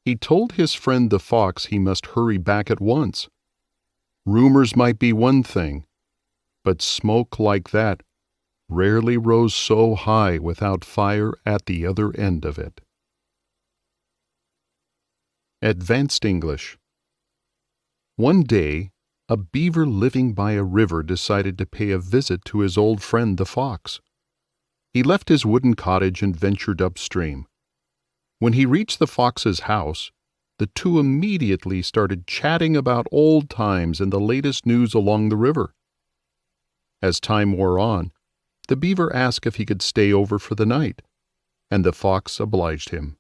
He told his friend the fox he must hurry back at once. Rumors might be one thing, but smoke like that rarely rose so high without fire at the other end of it. Advanced English. One day, a beaver living by a river decided to pay a visit to his old friend the fox. He left his wooden cottage and ventured upstream. When he reached the fox's house, the two immediately started chatting about old times and the latest news along the river. As time wore on, the beaver asked if he could stay over for the night, and the fox obliged him.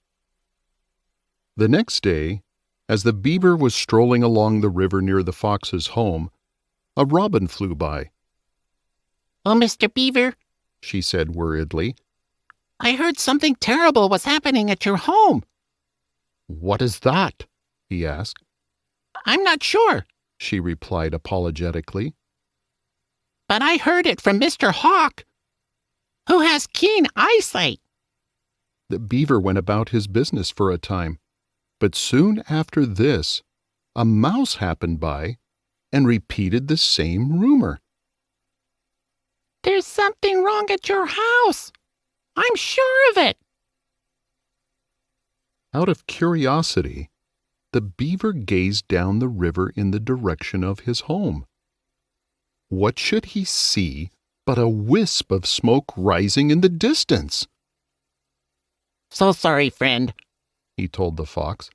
The next day, as the beaver was strolling along the river near the fox's home, a robin flew by. "Oh, Mr. Beaver," she said worriedly. "I heard something terrible was happening at your home." "What is that?" he asked. "I'm not sure, she replied apologetically. but I heard it from Mr. Hawk, who has keen eyesight." The beaver went about his business for a time, but soon after this, a mouse happened by and repeated the same rumor. "There's something wrong at your house. I'm sure of it." Out of curiosity, the beaver gazed down the river in the direction of his home. What should he see but a wisp of smoke rising in the distance? "So sorry, friend," he told the fox.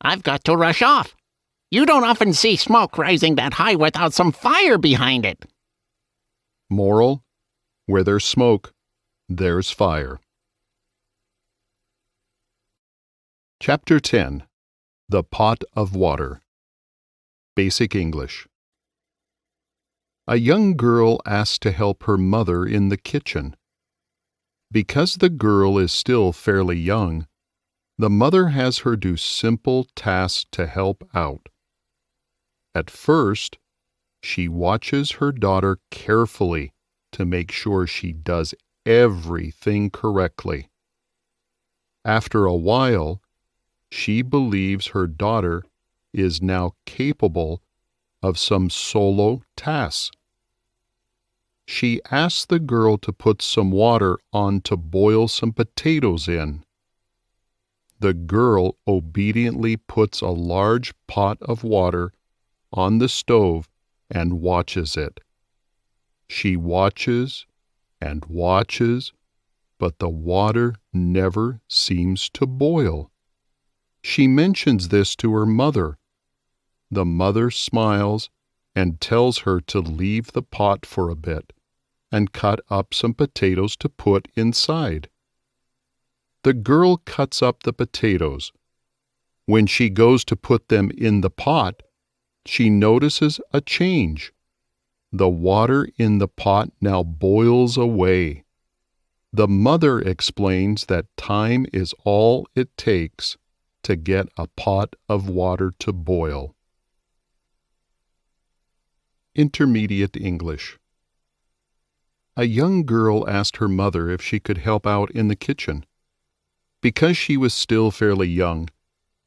"I've got to rush off. You don't often see smoke rising that high without some fire behind it." Moral: where there's smoke, there's fire. Chapter 10. The Pot of Water. Basic English. A young girl asked to help her mother in the kitchen. Because the girl is still fairly young, the mother has her do simple tasks to help out. At first, she watches her daughter carefully to make sure she does everything correctly. After a while, she believes her daughter is now capable of some solo tasks. She asks the girl to put some water on to boil some potatoes in. The girl obediently puts a large pot of water on the stove and watches it. She watches and watches, but the water never seems to boil. She mentions this to her mother. The mother smiles and tells her to leave the pot for a bit and cut up some potatoes to put inside. The girl cuts up the potatoes. When she goes to put them in the pot, she notices a change. The water in the pot now boils away. The mother explains that time is all it takes to get a pot of water to boil. Intermediate English. A young girl asked her mother if she could help out in the kitchen. Because she was still fairly young,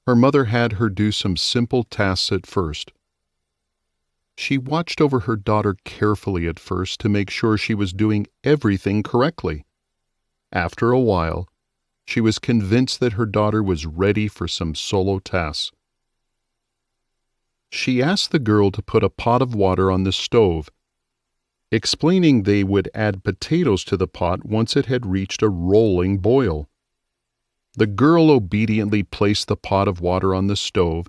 her mother had her do some simple tasks at first. She watched over her daughter carefully at first to make sure she was doing everything correctly. After a while, she was convinced that her daughter was ready for some solo tasks. She asked the girl to put a pot of water on the stove, explaining they would add potatoes to the pot once it had reached a rolling boil. The girl obediently placed the pot of water on the stove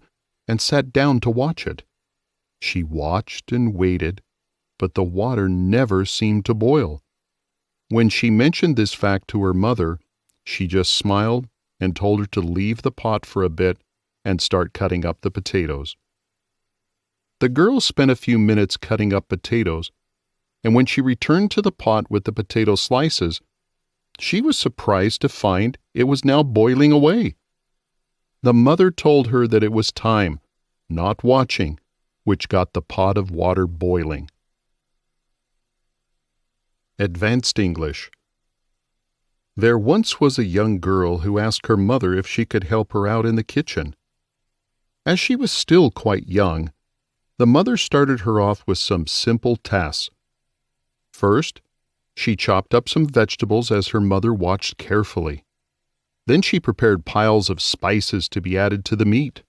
and sat down to watch it. She watched and waited, but the water never seemed to boil. When she mentioned this fact to her mother, she just smiled and told her to leave the pot for a bit and start cutting up the potatoes. The girl spent a few minutes cutting up potatoes, and when she returned to the pot with the potato slices, she was surprised to find it was now boiling away. The mother told her that it was time, not watching, which got the pot of water boiling. Advanced English. There once was a young girl who asked her mother if she could help her out in the kitchen. As she was still quite young, the mother started her off with some simple tasks. First, she chopped up some vegetables as her mother watched carefully. Then she prepared piles of spices to be added to the meat.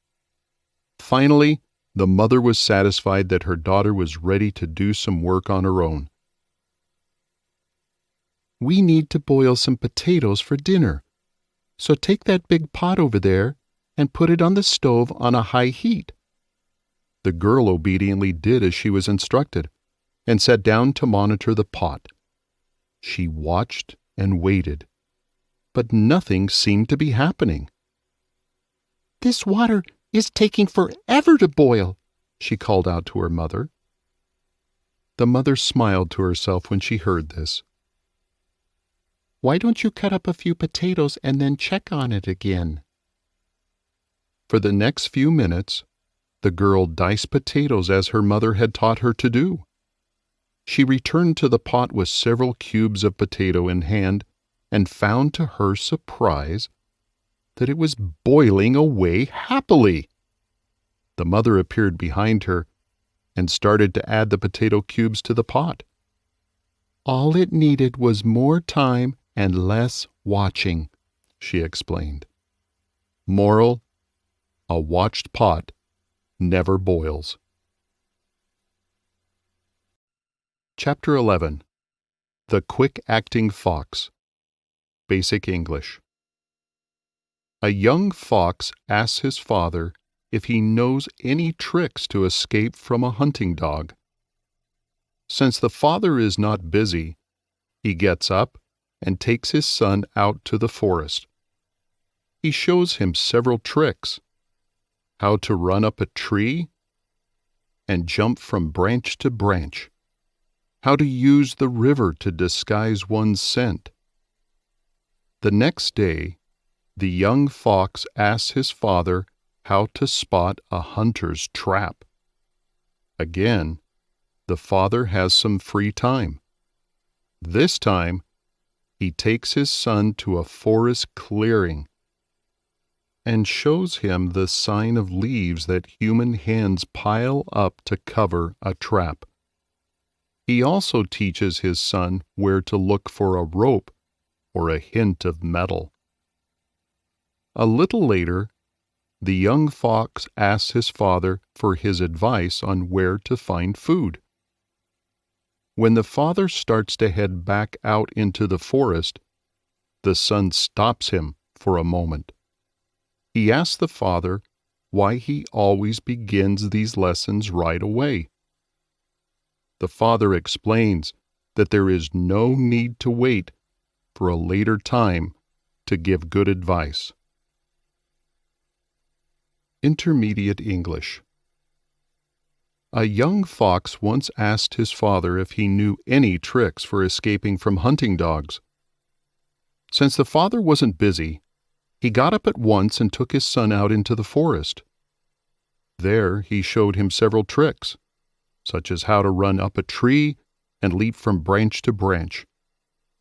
Finally, the mother was satisfied that her daughter was ready to do some work on her own. "We need to boil some potatoes for dinner, so take that big pot over there and put it on the stove on a high heat." The girl obediently did as she was instructed, and sat down to monitor the pot. She watched and waited, but nothing seemed to be happening. "This water is taking forever to boil," she called out to her mother. The mother smiled to herself when she heard this. "Why don't you cut up a few potatoes and then check on it again?" For the next few minutes, the girl diced potatoes as her mother had taught her to do. She returned to the pot with several cubes of potato in hand and found to her surprise that it was boiling away happily. The mother appeared behind her and started to add the potato cubes to the pot. "All it needed was more time and less watching," she explained. Moral: a watched pot never boils. Chapter 11. The Quick-Acting Fox. Basic English. A young fox asks his father if he knows any tricks to escape from a hunting dog. Since the father is not busy, he gets up and takes his son out to the forest. He shows him several tricks: how to run up a tree and jump from branch to branch, how to use the river to disguise one's scent. The next day, the young fox asks his father how to spot a hunter's trap. Again, the father has some free time. This time, he takes his son to a forest clearing and shows him the sign of leaves that human hands pile up to cover a trap. He also teaches his son where to look for a rope or a hint of metal. A little later, the young fox asks his father for his advice on where to find food. When the father starts to head back out into the forest, the son stops him for a moment. He asks the father why he always begins these lessons right away. The father explains that there is no need to wait for a later time to give good advice. Intermediate English. A young fox once asked his father if he knew any tricks for escaping from hunting dogs. Since the father wasn't busy, he got up at once and took his son out into the forest. There he showed him several tricks, such as how to run up a tree and leap from branch to branch,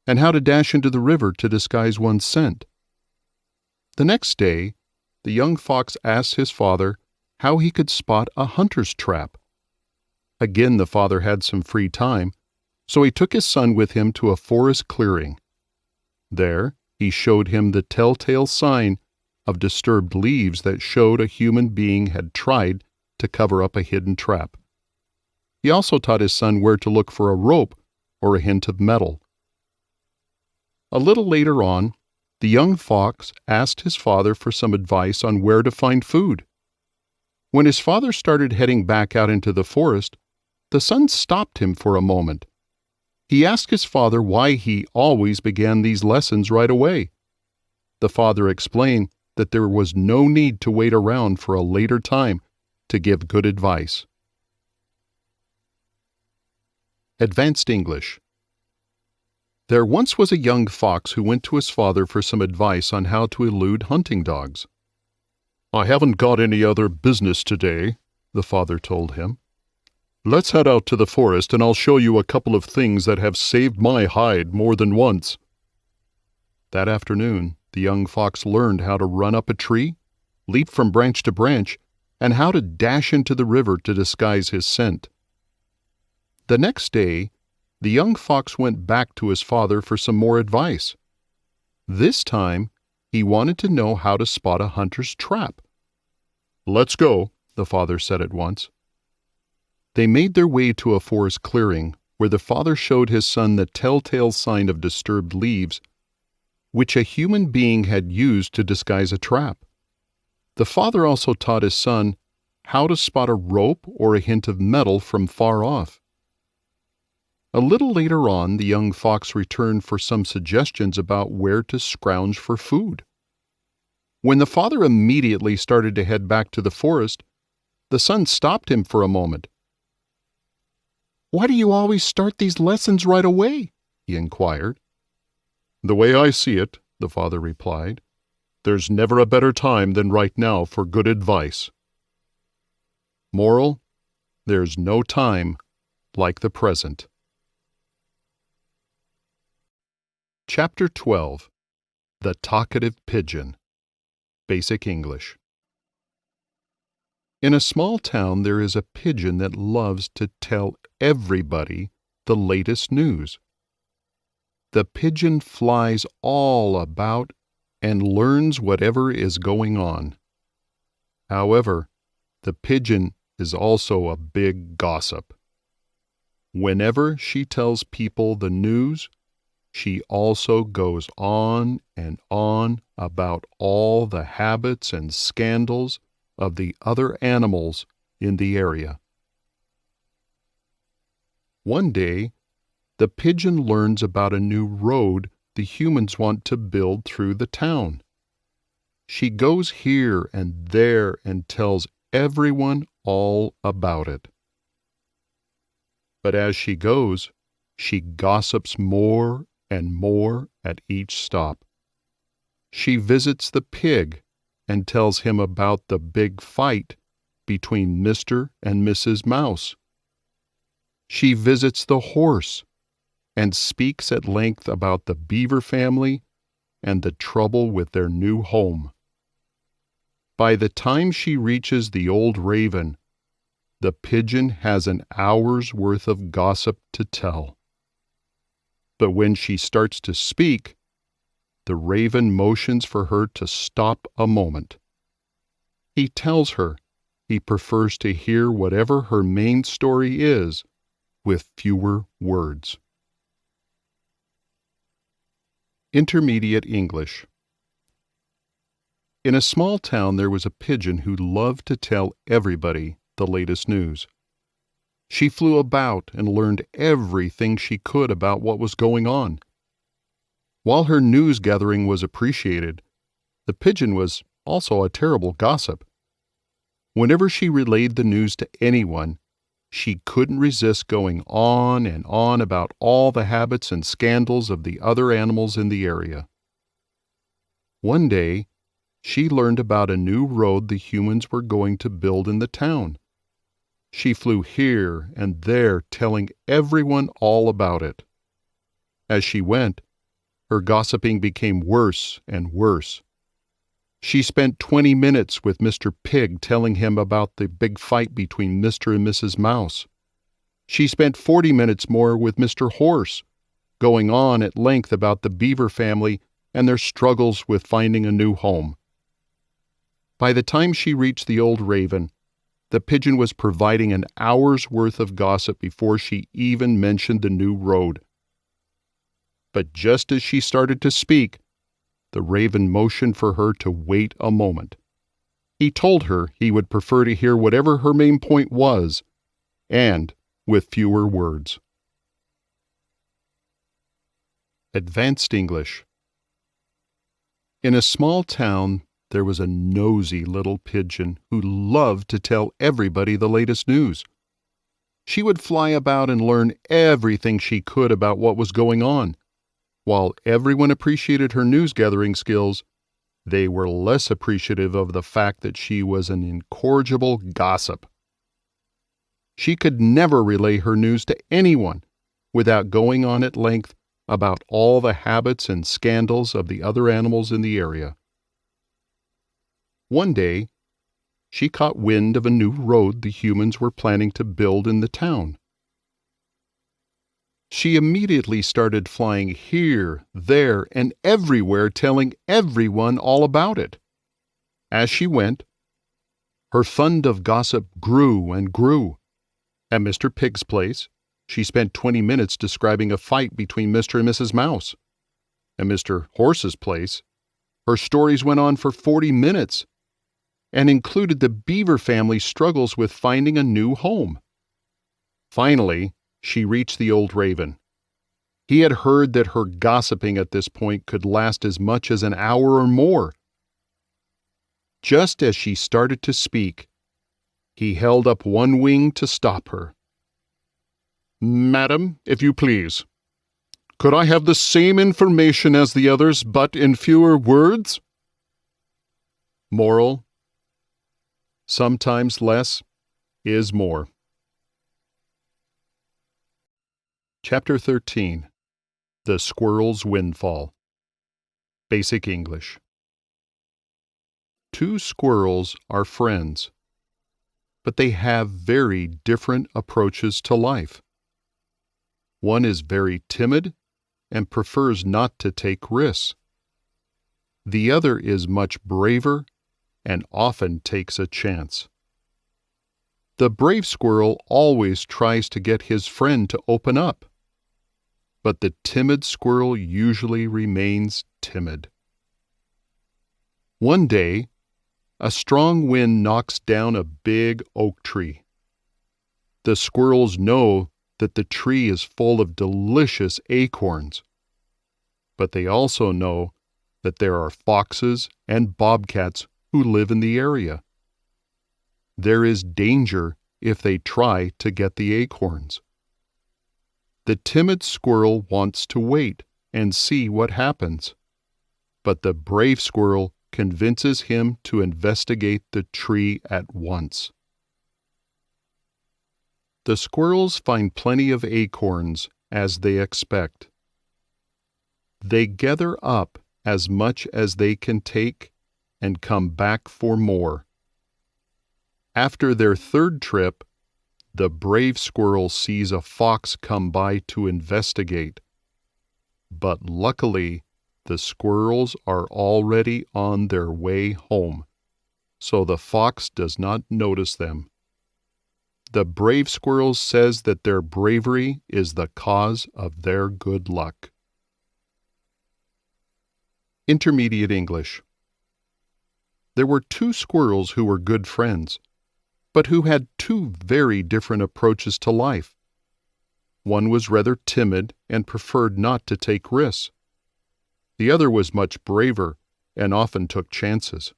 and how to dash into the river to disguise one's scent. The next day, the young fox asked his father how he could spot a hunter's trap. Again the father had some free time, so he took his son with him to a forest clearing. There he showed him the telltale sign of disturbed leaves that showed a human being had tried to cover up a hidden trap. He also taught his son where to look for a rope or a hint of metal. A little later on, the young fox asked his father for some advice on where to find food. When his father started heading back out into the forest, the son stopped him for a moment. He asked his father why he always began these lessons right away. The father explained that there was no need to wait around for a later time to give good advice. Advanced English. There once was a young fox who went to his father for some advice on how to elude hunting dogs. "I haven't got any other business today," the father told him. "Let's head out to the forest and I'll show you a couple of things that have saved my hide more than once." That afternoon, the young fox learned how to run up a tree, leap from branch to branch, and how to dash into the river to disguise his scent. The next day, the young fox went back to his father for some more advice. This time, he wanted to know how to spot a hunter's trap. "Let's go," the father said at once. They made their way to a forest clearing where the father showed his son the telltale sign of disturbed leaves, which a human being had used to disguise a trap. The father also taught his son how to spot a rope or a hint of metal from far off. A little later on, the young fox returned for some suggestions about where to scrounge for food. When the father immediately started to head back to the forest, the son stopped him for a moment. "Why do you always start these lessons right away?" he inquired. "The way I see it," the father replied, "there's never a better time than right now for good advice." Moral: there's no time like the present. Chapter 12. The Talkative Pigeon. Basic English. In a small town there is a pigeon that loves to tell everybody the latest news. The pigeon flies all about and learns whatever is going on. However, the pigeon is also a big gossip. Whenever she tells people the news, she also goes on and on about all the habits and scandals of the other animals in the area. One day, the pigeon learns about a new road the humans want to build through the town. She goes here and there and tells everyone all about it. But as she goes, she gossips more and more at each stop. She visits the pig and tells him about the big fight between Mr. and Mrs. Mouse. She visits the horse and speaks at length about the beaver family and the trouble with their new home. By the time she reaches the old raven, the pigeon has an hour's worth of gossip to tell. But when she starts to speak, the raven motions for her to stop a moment. He tells her he prefers to hear whatever her main story is with fewer words. Intermediate English. In a small town there was a pigeon who loved to tell everybody the latest news. She flew about and learned everything she could about what was going on. While her news gathering was appreciated, the pigeon was also a terrible gossip. Whenever she relayed the news to anyone, she couldn't resist going on and on about all the habits and scandals of the other animals in the area. One day, she learned about a new road the humans were going to build in the town. She flew here and there, telling everyone all about it. As she went, her gossiping became worse and worse. She spent 20 minutes with Mr. Pig telling him about the big fight between Mr. and Mrs. Mouse. She spent 40 minutes more with Mr. Horse, going on at length about the Beaver family and their struggles with finding a new home. By the time she reached the old raven, the pigeon was providing an hour's worth of gossip before she even mentioned the new road. But just as she started to speak, the raven motioned for her to wait a moment. He told her he would prefer to hear whatever her main point was, and with fewer words. Advanced English. In a small town, there was a nosy little pigeon who loved to tell everybody the latest news. She would fly about and learn everything she could about what was going on. While everyone appreciated her news-gathering skills, they were less appreciative of the fact that she was an incorrigible gossip. She could never relay her news to anyone without going on at length about all the habits and scandals of the other animals in the area. One day, she caught wind of a new road the humans were planning to build in the town. She immediately started flying here, there, and everywhere, telling everyone all about it. As she went, her fund of gossip grew and grew. At Mr. Pig's place, she spent 20 minutes describing a fight between Mr. and Mrs. Mouse. At Mr. Horse's place, her stories went on for 40 minutes and included the Beaver family's struggles with finding a new home. Finally, she reached the old raven. He had heard that her gossiping at this point could last as much as an hour or more. Just as she started to speak, he held up one wing to stop her. "Madam, if you please, could I have the same information as the others, but in fewer words?" Moral: sometimes less is more. Chapter 13. The Squirrel's Windfall. Basic English. Two squirrels are friends, but they have very different approaches to life. One is very timid and prefers not to take risks. The other is much braver and often takes a chance. The brave squirrel always tries to get his friend to open up, but the timid squirrel usually remains timid. One day, a strong wind knocks down a big oak tree. The squirrels know that the tree is full of delicious acorns, but they also know that there are foxes and bobcats who live in the area. There is danger if they try to get the acorns. The timid squirrel wants to wait and see what happens, but the brave squirrel convinces him to investigate the tree at once. The squirrels find plenty of acorns, as they expect. They gather up as much as they can take and come back for more. After their third trip, the brave squirrel sees a fox come by to investigate. But luckily, the squirrels are already on their way home, so the fox does not notice them. The brave squirrel says that their bravery is the cause of their good luck. Intermediate English. There were two squirrels who were good friends, but who had two very different approaches to life. One was rather timid and preferred not to take risks. The other was much braver and often took chances.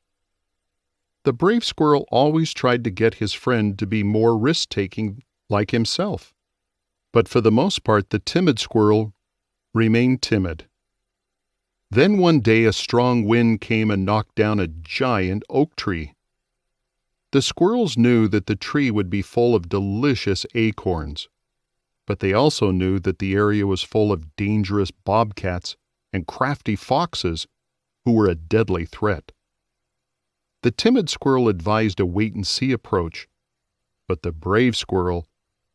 The brave squirrel always tried to get his friend to be more risk-taking like himself, but for the most part the timid squirrel remained timid. Then one day a strong wind came and knocked down a giant oak tree. The squirrels knew that the tree would be full of delicious acorns, but they also knew that the area was full of dangerous bobcats and crafty foxes who were a deadly threat. The timid squirrel advised a wait-and-see approach, but the brave squirrel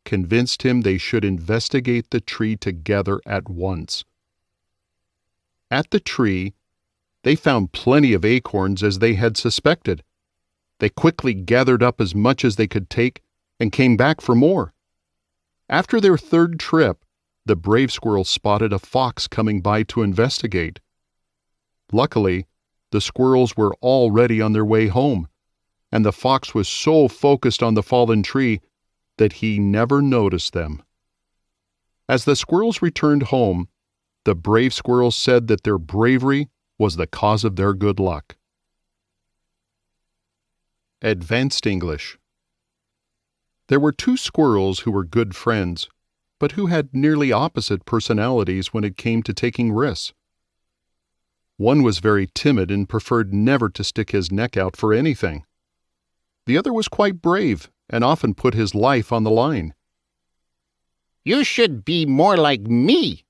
convinced him they should investigate the tree together at once. At the tree, they found plenty of acorns as they had suspected. They quickly gathered up as much as they could take and came back for more. After their third trip, the brave squirrel spotted a fox coming by to investigate. Luckily, the squirrels were already on their way home, and the fox was so focused on the fallen tree that he never noticed them. As the squirrels returned home, the brave squirrels said that their bravery was the cause of their good luck. Advanced English. There were two squirrels who were good friends, but who had nearly opposite personalities when it came to taking risks. One was very timid and preferred never to stick his neck out for anything. The other was quite brave and often put his life on the line. "You should be more like me,"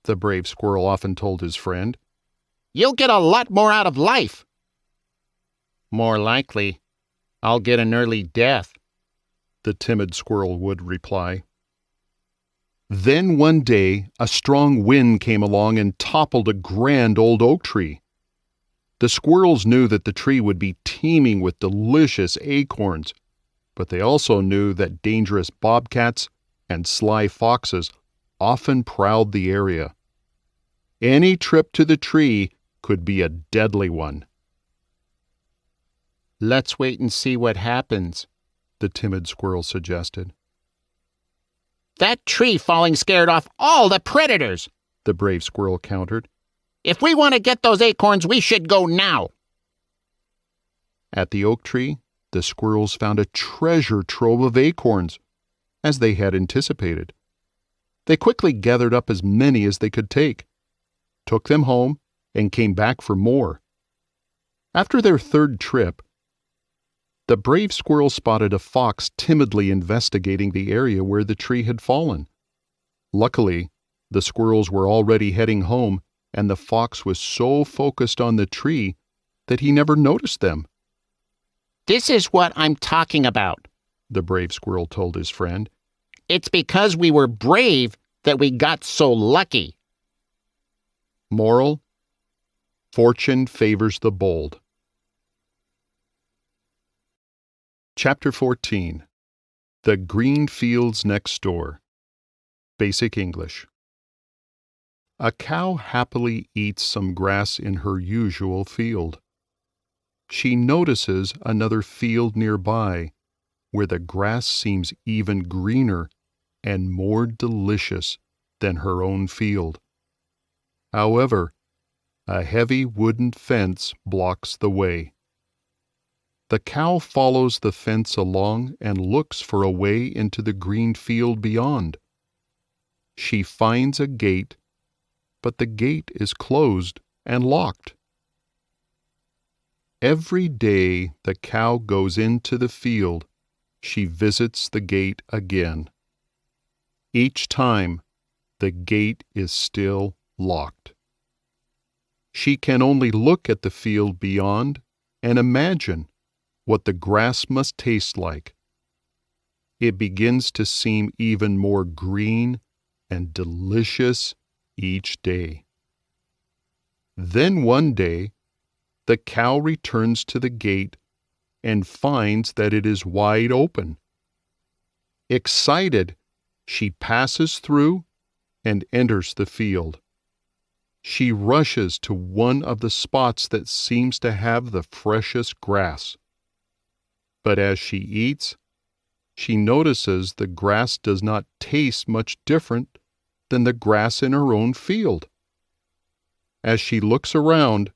the brave squirrel often told his friend. "You'll get a lot more out of life." "More likely, I'll get an early death," the timid squirrel would reply. Then one day a strong wind came along and toppled a grand old oak tree. The squirrels knew that the tree would be teeming with delicious acorns, but they also knew that dangerous bobcats and sly foxes often prowled the area. Any trip to the tree could be a deadly one. "Let's wait and see what happens," the timid squirrel suggested. "That tree falling scared off all the predators," the brave squirrel countered. "If we want to get those acorns, we should go now." At the oak tree, the squirrels found a treasure trove of acorns, as they had anticipated. They quickly gathered up as many as they could take, took them home, and came back for more. After their third trip, the brave squirrel spotted a fox timidly investigating the area where the tree had fallen. Luckily, the squirrels were already heading home, and the fox was so focused on the tree that he never noticed them. "This is what I'm talking about," the brave squirrel told his friend. "It's because we were brave that we got so lucky." Moral: Fortune favors the bold. Chapter 14. The Green Fields Next Door. Basic English. A cow happily eats some grass in her usual field. She notices another field nearby where the grass seems even greener and more delicious than her own field. However, a heavy wooden fence blocks the way. The cow follows the fence along and looks for a way into the green field beyond. She finds a gate, but the gate is closed and locked. Every day the cow goes into the field, she visits the gate again. Each time, the gate is still locked. She can only look at the field beyond and imagine what the grass must taste like. It begins to seem even more green and delicious each day. Then one day, the cow returns to the gate and finds that it is wide open. Excited, she passes through and enters the field. She rushes to one of the spots that seems to have the freshest grass. But as she eats, she notices the grass does not taste much different than the grass in her own field. As she looks around,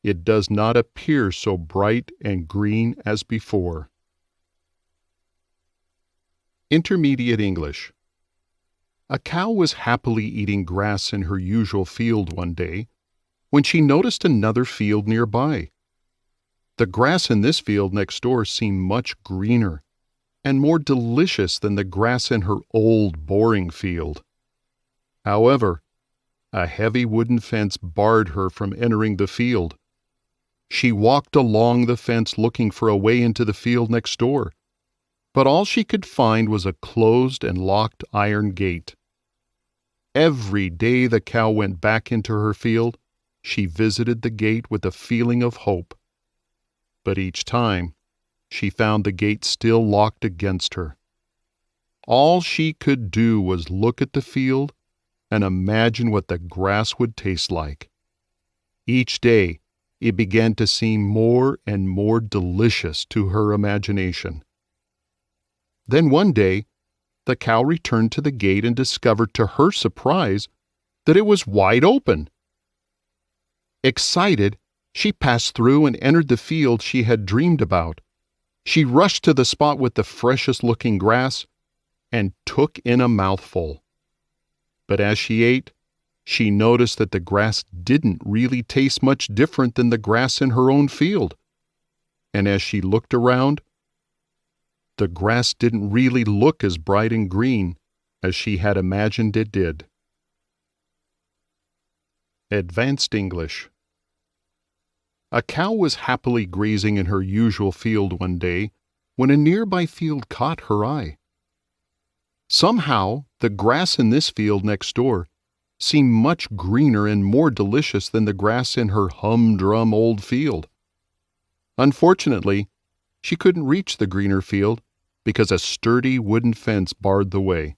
it does not appear so bright and green as before. Intermediate English. A cow was happily eating grass in her usual field one day when she noticed another field nearby. The grass in this field next door seemed much greener and more delicious than the grass in her old, boring field. However, a heavy wooden fence barred her from entering the field. She walked along the fence looking for a way into the field next door, but all she could find was a closed and locked iron gate. Every day the cow went back into her field, she visited the gate with a feeling of hope. But each time, she found the gate still locked against her. All she could do was look at the field and imagine what the grass would taste like. Each day, it began to seem more and more delicious to her imagination. Then one day, the cow returned to the gate and discovered to her surprise that it was wide open. Excited, she passed through and entered the field she had dreamed about. She rushed to the spot with the freshest-looking grass and took in a mouthful. But as she ate, she noticed that the grass didn't really taste much different than the grass in her own field. And as she looked around, the grass didn't really look as bright and green as she had imagined it did. Advanced English. A cow was happily grazing in her usual field one day when a nearby field caught her eye. Somehow, the grass in this field next door seemed much greener and more delicious than the grass in her humdrum old field. Unfortunately, she couldn't reach the greener field because a sturdy wooden fence barred the way.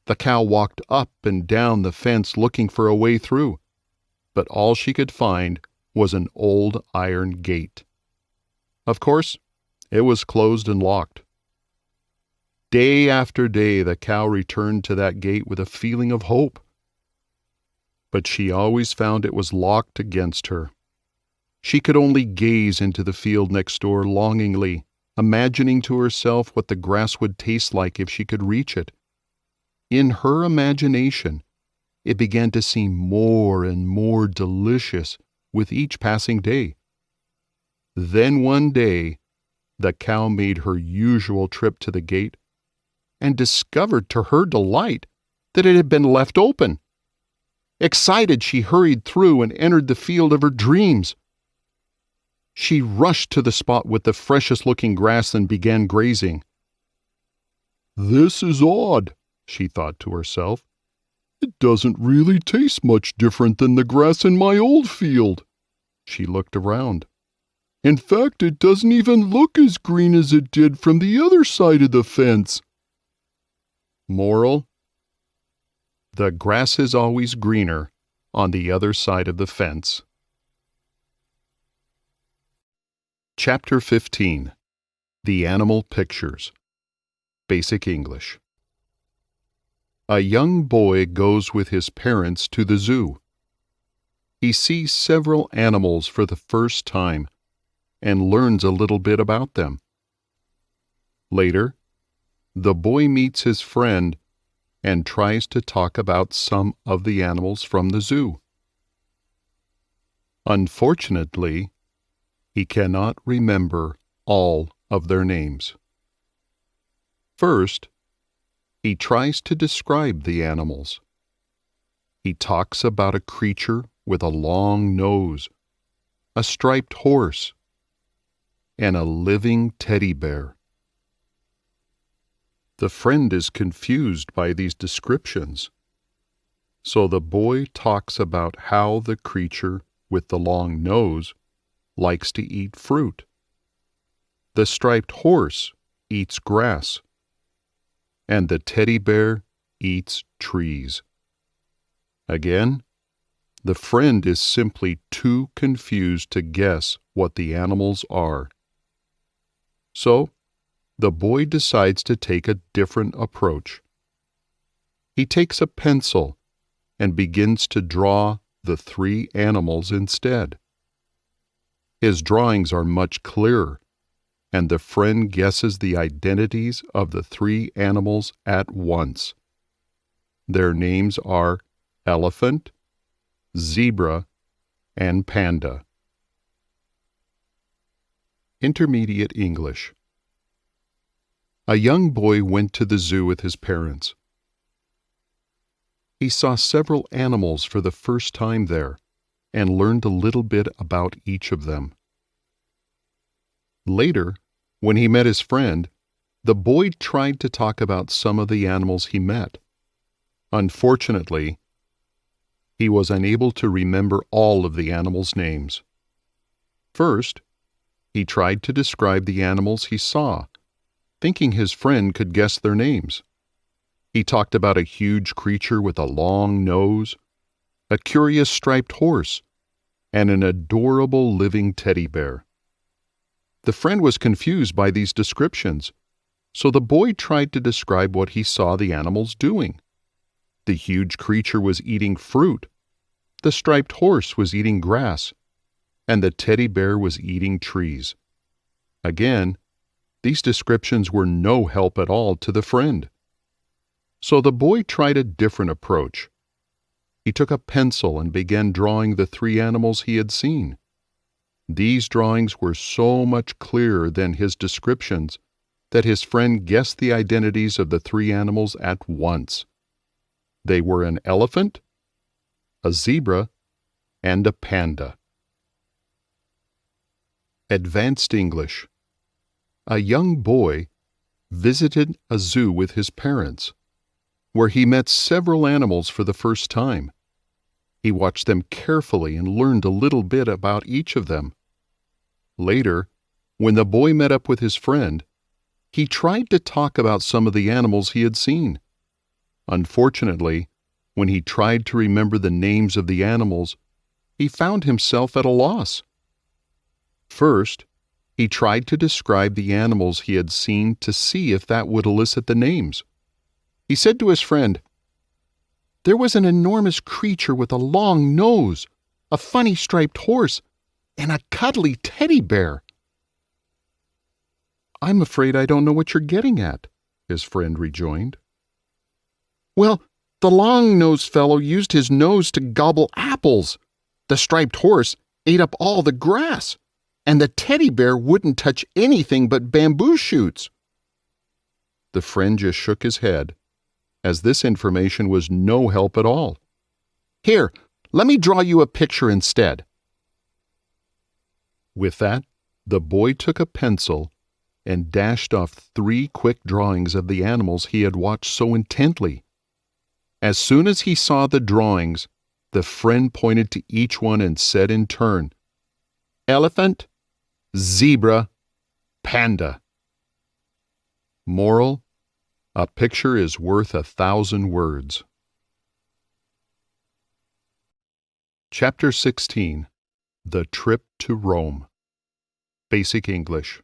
The cow walked up and down the fence looking for a way through, but all she could find was an old iron gate. Of course, it was closed and locked. Day after day, the cow returned to that gate with a feeling of hope. But she always found it was locked against her. She could only gaze into the field next door longingly, imagining to herself what the grass would taste like if she could reach it. In her imagination, it began to seem more and more delicious with each passing day. Then one day, the cow made her usual trip to the gate and discovered to her delight that it had been left open. Excited, she hurried through and entered the field of her dreams. She rushed to the spot with the freshest-looking grass and began grazing. "This is odd," she thought to herself. "It doesn't really taste much different than the grass in my old field." She looked around. "In fact, it doesn't even look as green as it did from the other side of the fence." Moral: the grass is always greener on the other side of the fence. Chapter 15. The Animal Pictures. Basic English. A young boy goes with his parents to the zoo. He sees several animals for the first time and learns a little bit about them. Later, the boy meets his friend and tries to talk about some of the animals from the zoo. Unfortunately, he cannot remember all of their names. First, he tries to describe the animals. He talks about a creature with a long nose, a striped horse, and a living teddy bear. The friend is confused by these descriptions, so the boy talks about how the creature with the long nose likes to eat fruit. The striped horse eats grass, and the teddy bear eats trees. Again, the friend is simply too confused to guess what the animals are. So, the boy decides to take a different approach. He takes a pencil and begins to draw the three animals instead. His drawings are much clearer, and the friend guesses the identities of the three animals at once. Their names are elephant, zebra, and panda. Intermediate English. A young boy went to the zoo with his parents. He saw several animals for the first time there and learned a little bit about each of them. Later, when he met his friend, the boy tried to talk about some of the animals he met. Unfortunately, he was unable to remember all of the animals' names. First, he tried to describe the animals he saw, thinking his friend could guess their names. He talked about a huge creature with a long nose, a curious striped horse, and an adorable living teddy bear. The friend was confused by these descriptions, so the boy tried to describe what he saw the animals doing. The huge creature was eating fruit, the striped horse was eating grass, and the teddy bear was eating trees. Again, these descriptions were no help at all to the friend. So the boy tried a different approach. He took a pencil and began drawing the three animals he had seen. These drawings were so much clearer than his descriptions that his friend guessed the identities of the three animals at once. They were an elephant, a zebra, and a panda. Advanced English. A young boy visited a zoo with his parents, where he met several animals for the first time. He watched them carefully and learned a little bit about each of them. Later, when the boy met up with his friend, he tried to talk about some of the animals he had seen. Unfortunately, when he tried to remember the names of the animals, he found himself at a loss. First, he tried to describe the animals he had seen to see if that would elicit the names. He said to his friend, "There was an enormous creature with a long nose, a funny striped horse, and a cuddly teddy bear." "I'm afraid I don't know what you're getting at," his friend rejoined. "Well, the long-nosed fellow used his nose to gobble apples. The striped horse ate up all the grass, and the teddy bear wouldn't touch anything but bamboo shoots." The friend just shook his head, as this information was no help at all. "Here, let me draw you a picture instead." With that, the boy took a pencil and dashed off 3 quick drawings of the animals he had watched so intently. As soon as he saw the drawings, the friend pointed to each one and said in turn, "Elephant, zebra, panda." Moral: a picture is worth 1,000 words. Chapter 16. The Trip to Rome. Basic English.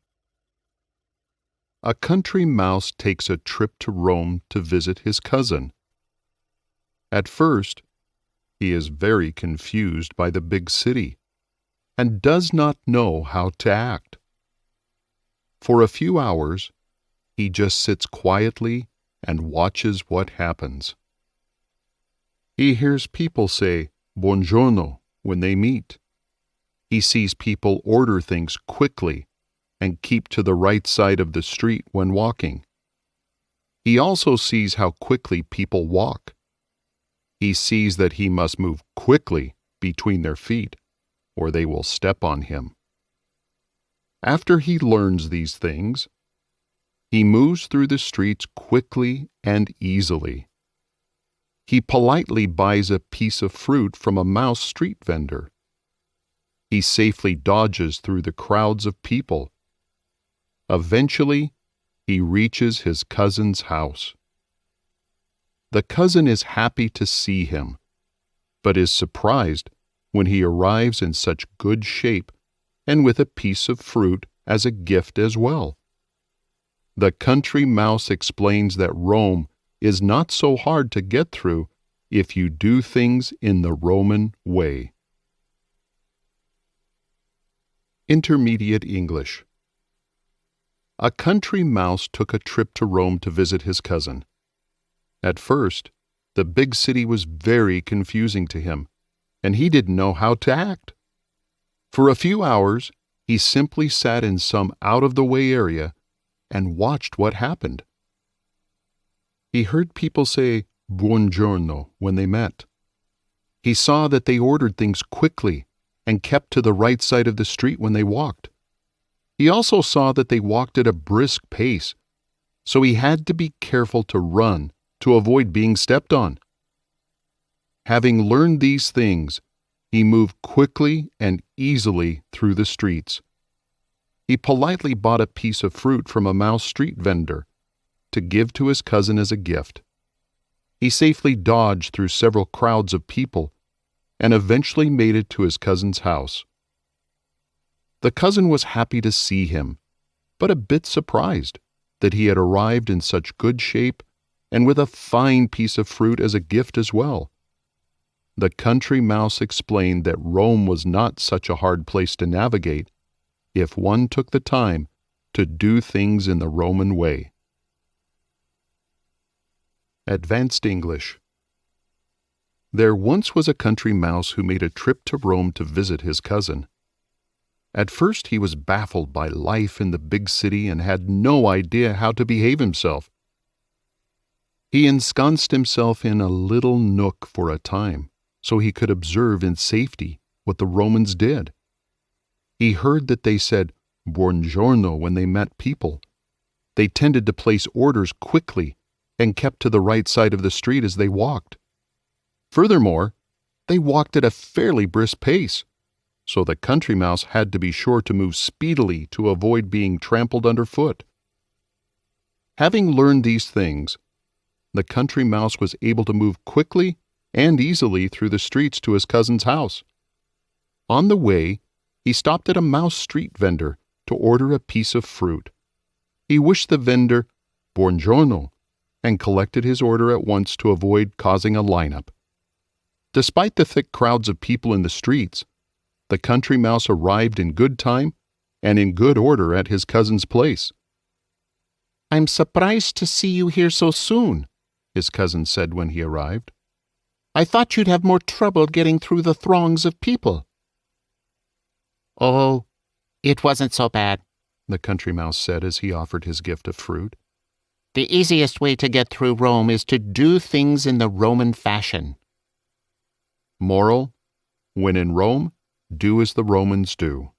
A country mouse takes a trip to Rome to visit his cousin. At first, he is very confused by the big city and does not know how to act. For a few hours, he just sits quietly and watches what happens. He hears people say "buongiorno" when they meet. He sees people order things quickly and keep to the right side of the street when walking. He also sees how quickly people walk. He sees that he must move quickly between their feet, or they will step on him. After he learns these things, he moves through the streets quickly and easily. He politely buys a piece of fruit from a mouse street vendor. He safely dodges through the crowds of people. Eventually, he reaches his cousin's house. The cousin is happy to see him, but is surprised when he arrives in such good shape and with a piece of fruit as a gift as well. The country mouse explains that Rome is not so hard to get through if you do things in the Roman way. Intermediate English. A country mouse took a trip to Rome to visit his cousin. At first, the big city was very confusing to him, and he didn't know how to act. For a few hours, he simply sat in some out-of-the-way area and watched what happened. He heard people say buongiorno when they met. He saw that they ordered things quickly and kept to the right side of the street when they walked. He also saw that they walked at a brisk pace, so he had to be careful to run to avoid being stepped on. Having learned these things, he moved quickly and easily through the streets. He politely bought a piece of fruit from a mouse street vendor to give to his cousin as a gift. He safely dodged through several crowds of people and eventually made it to his cousin's house. The cousin was happy to see him, but a bit surprised that he had arrived in such good shape and with a fine piece of fruit as a gift as well. The country mouse explained that Rome was not such a hard place to navigate if one took the time to do things in the Roman way. Advanced English. There once was a country mouse who made a trip to Rome to visit his cousin. At first he was baffled by life in the big city and had no idea how to behave himself. He ensconced himself in a little nook for a time so he could observe in safety what the Romans did. He heard that they said buongiorno when they met people. They tended to place orders quickly and kept to the right side of the street as they walked. Furthermore, they walked at a fairly brisk pace, so the country mouse had to be sure to move speedily to avoid being trampled underfoot. Having learned these things, the country mouse was able to move quickly and easily through the streets to his cousin's house. On the way, he stopped at a mouse street vendor to order a piece of fruit. He wished the vendor buongiorno and collected his order at once to avoid causing a lineup. Despite the thick crowds of people in the streets, the country mouse arrived in good time and in good order at his cousin's place. "I'm surprised to see you here so soon," his cousin said when he arrived. "I thought you'd have more trouble getting through the throngs of people." "Oh, it wasn't so bad," the country mouse said as he offered his gift of fruit. "The easiest way to get through Rome is to do things in the Roman fashion." Moral: when in Rome, do as the Romans do.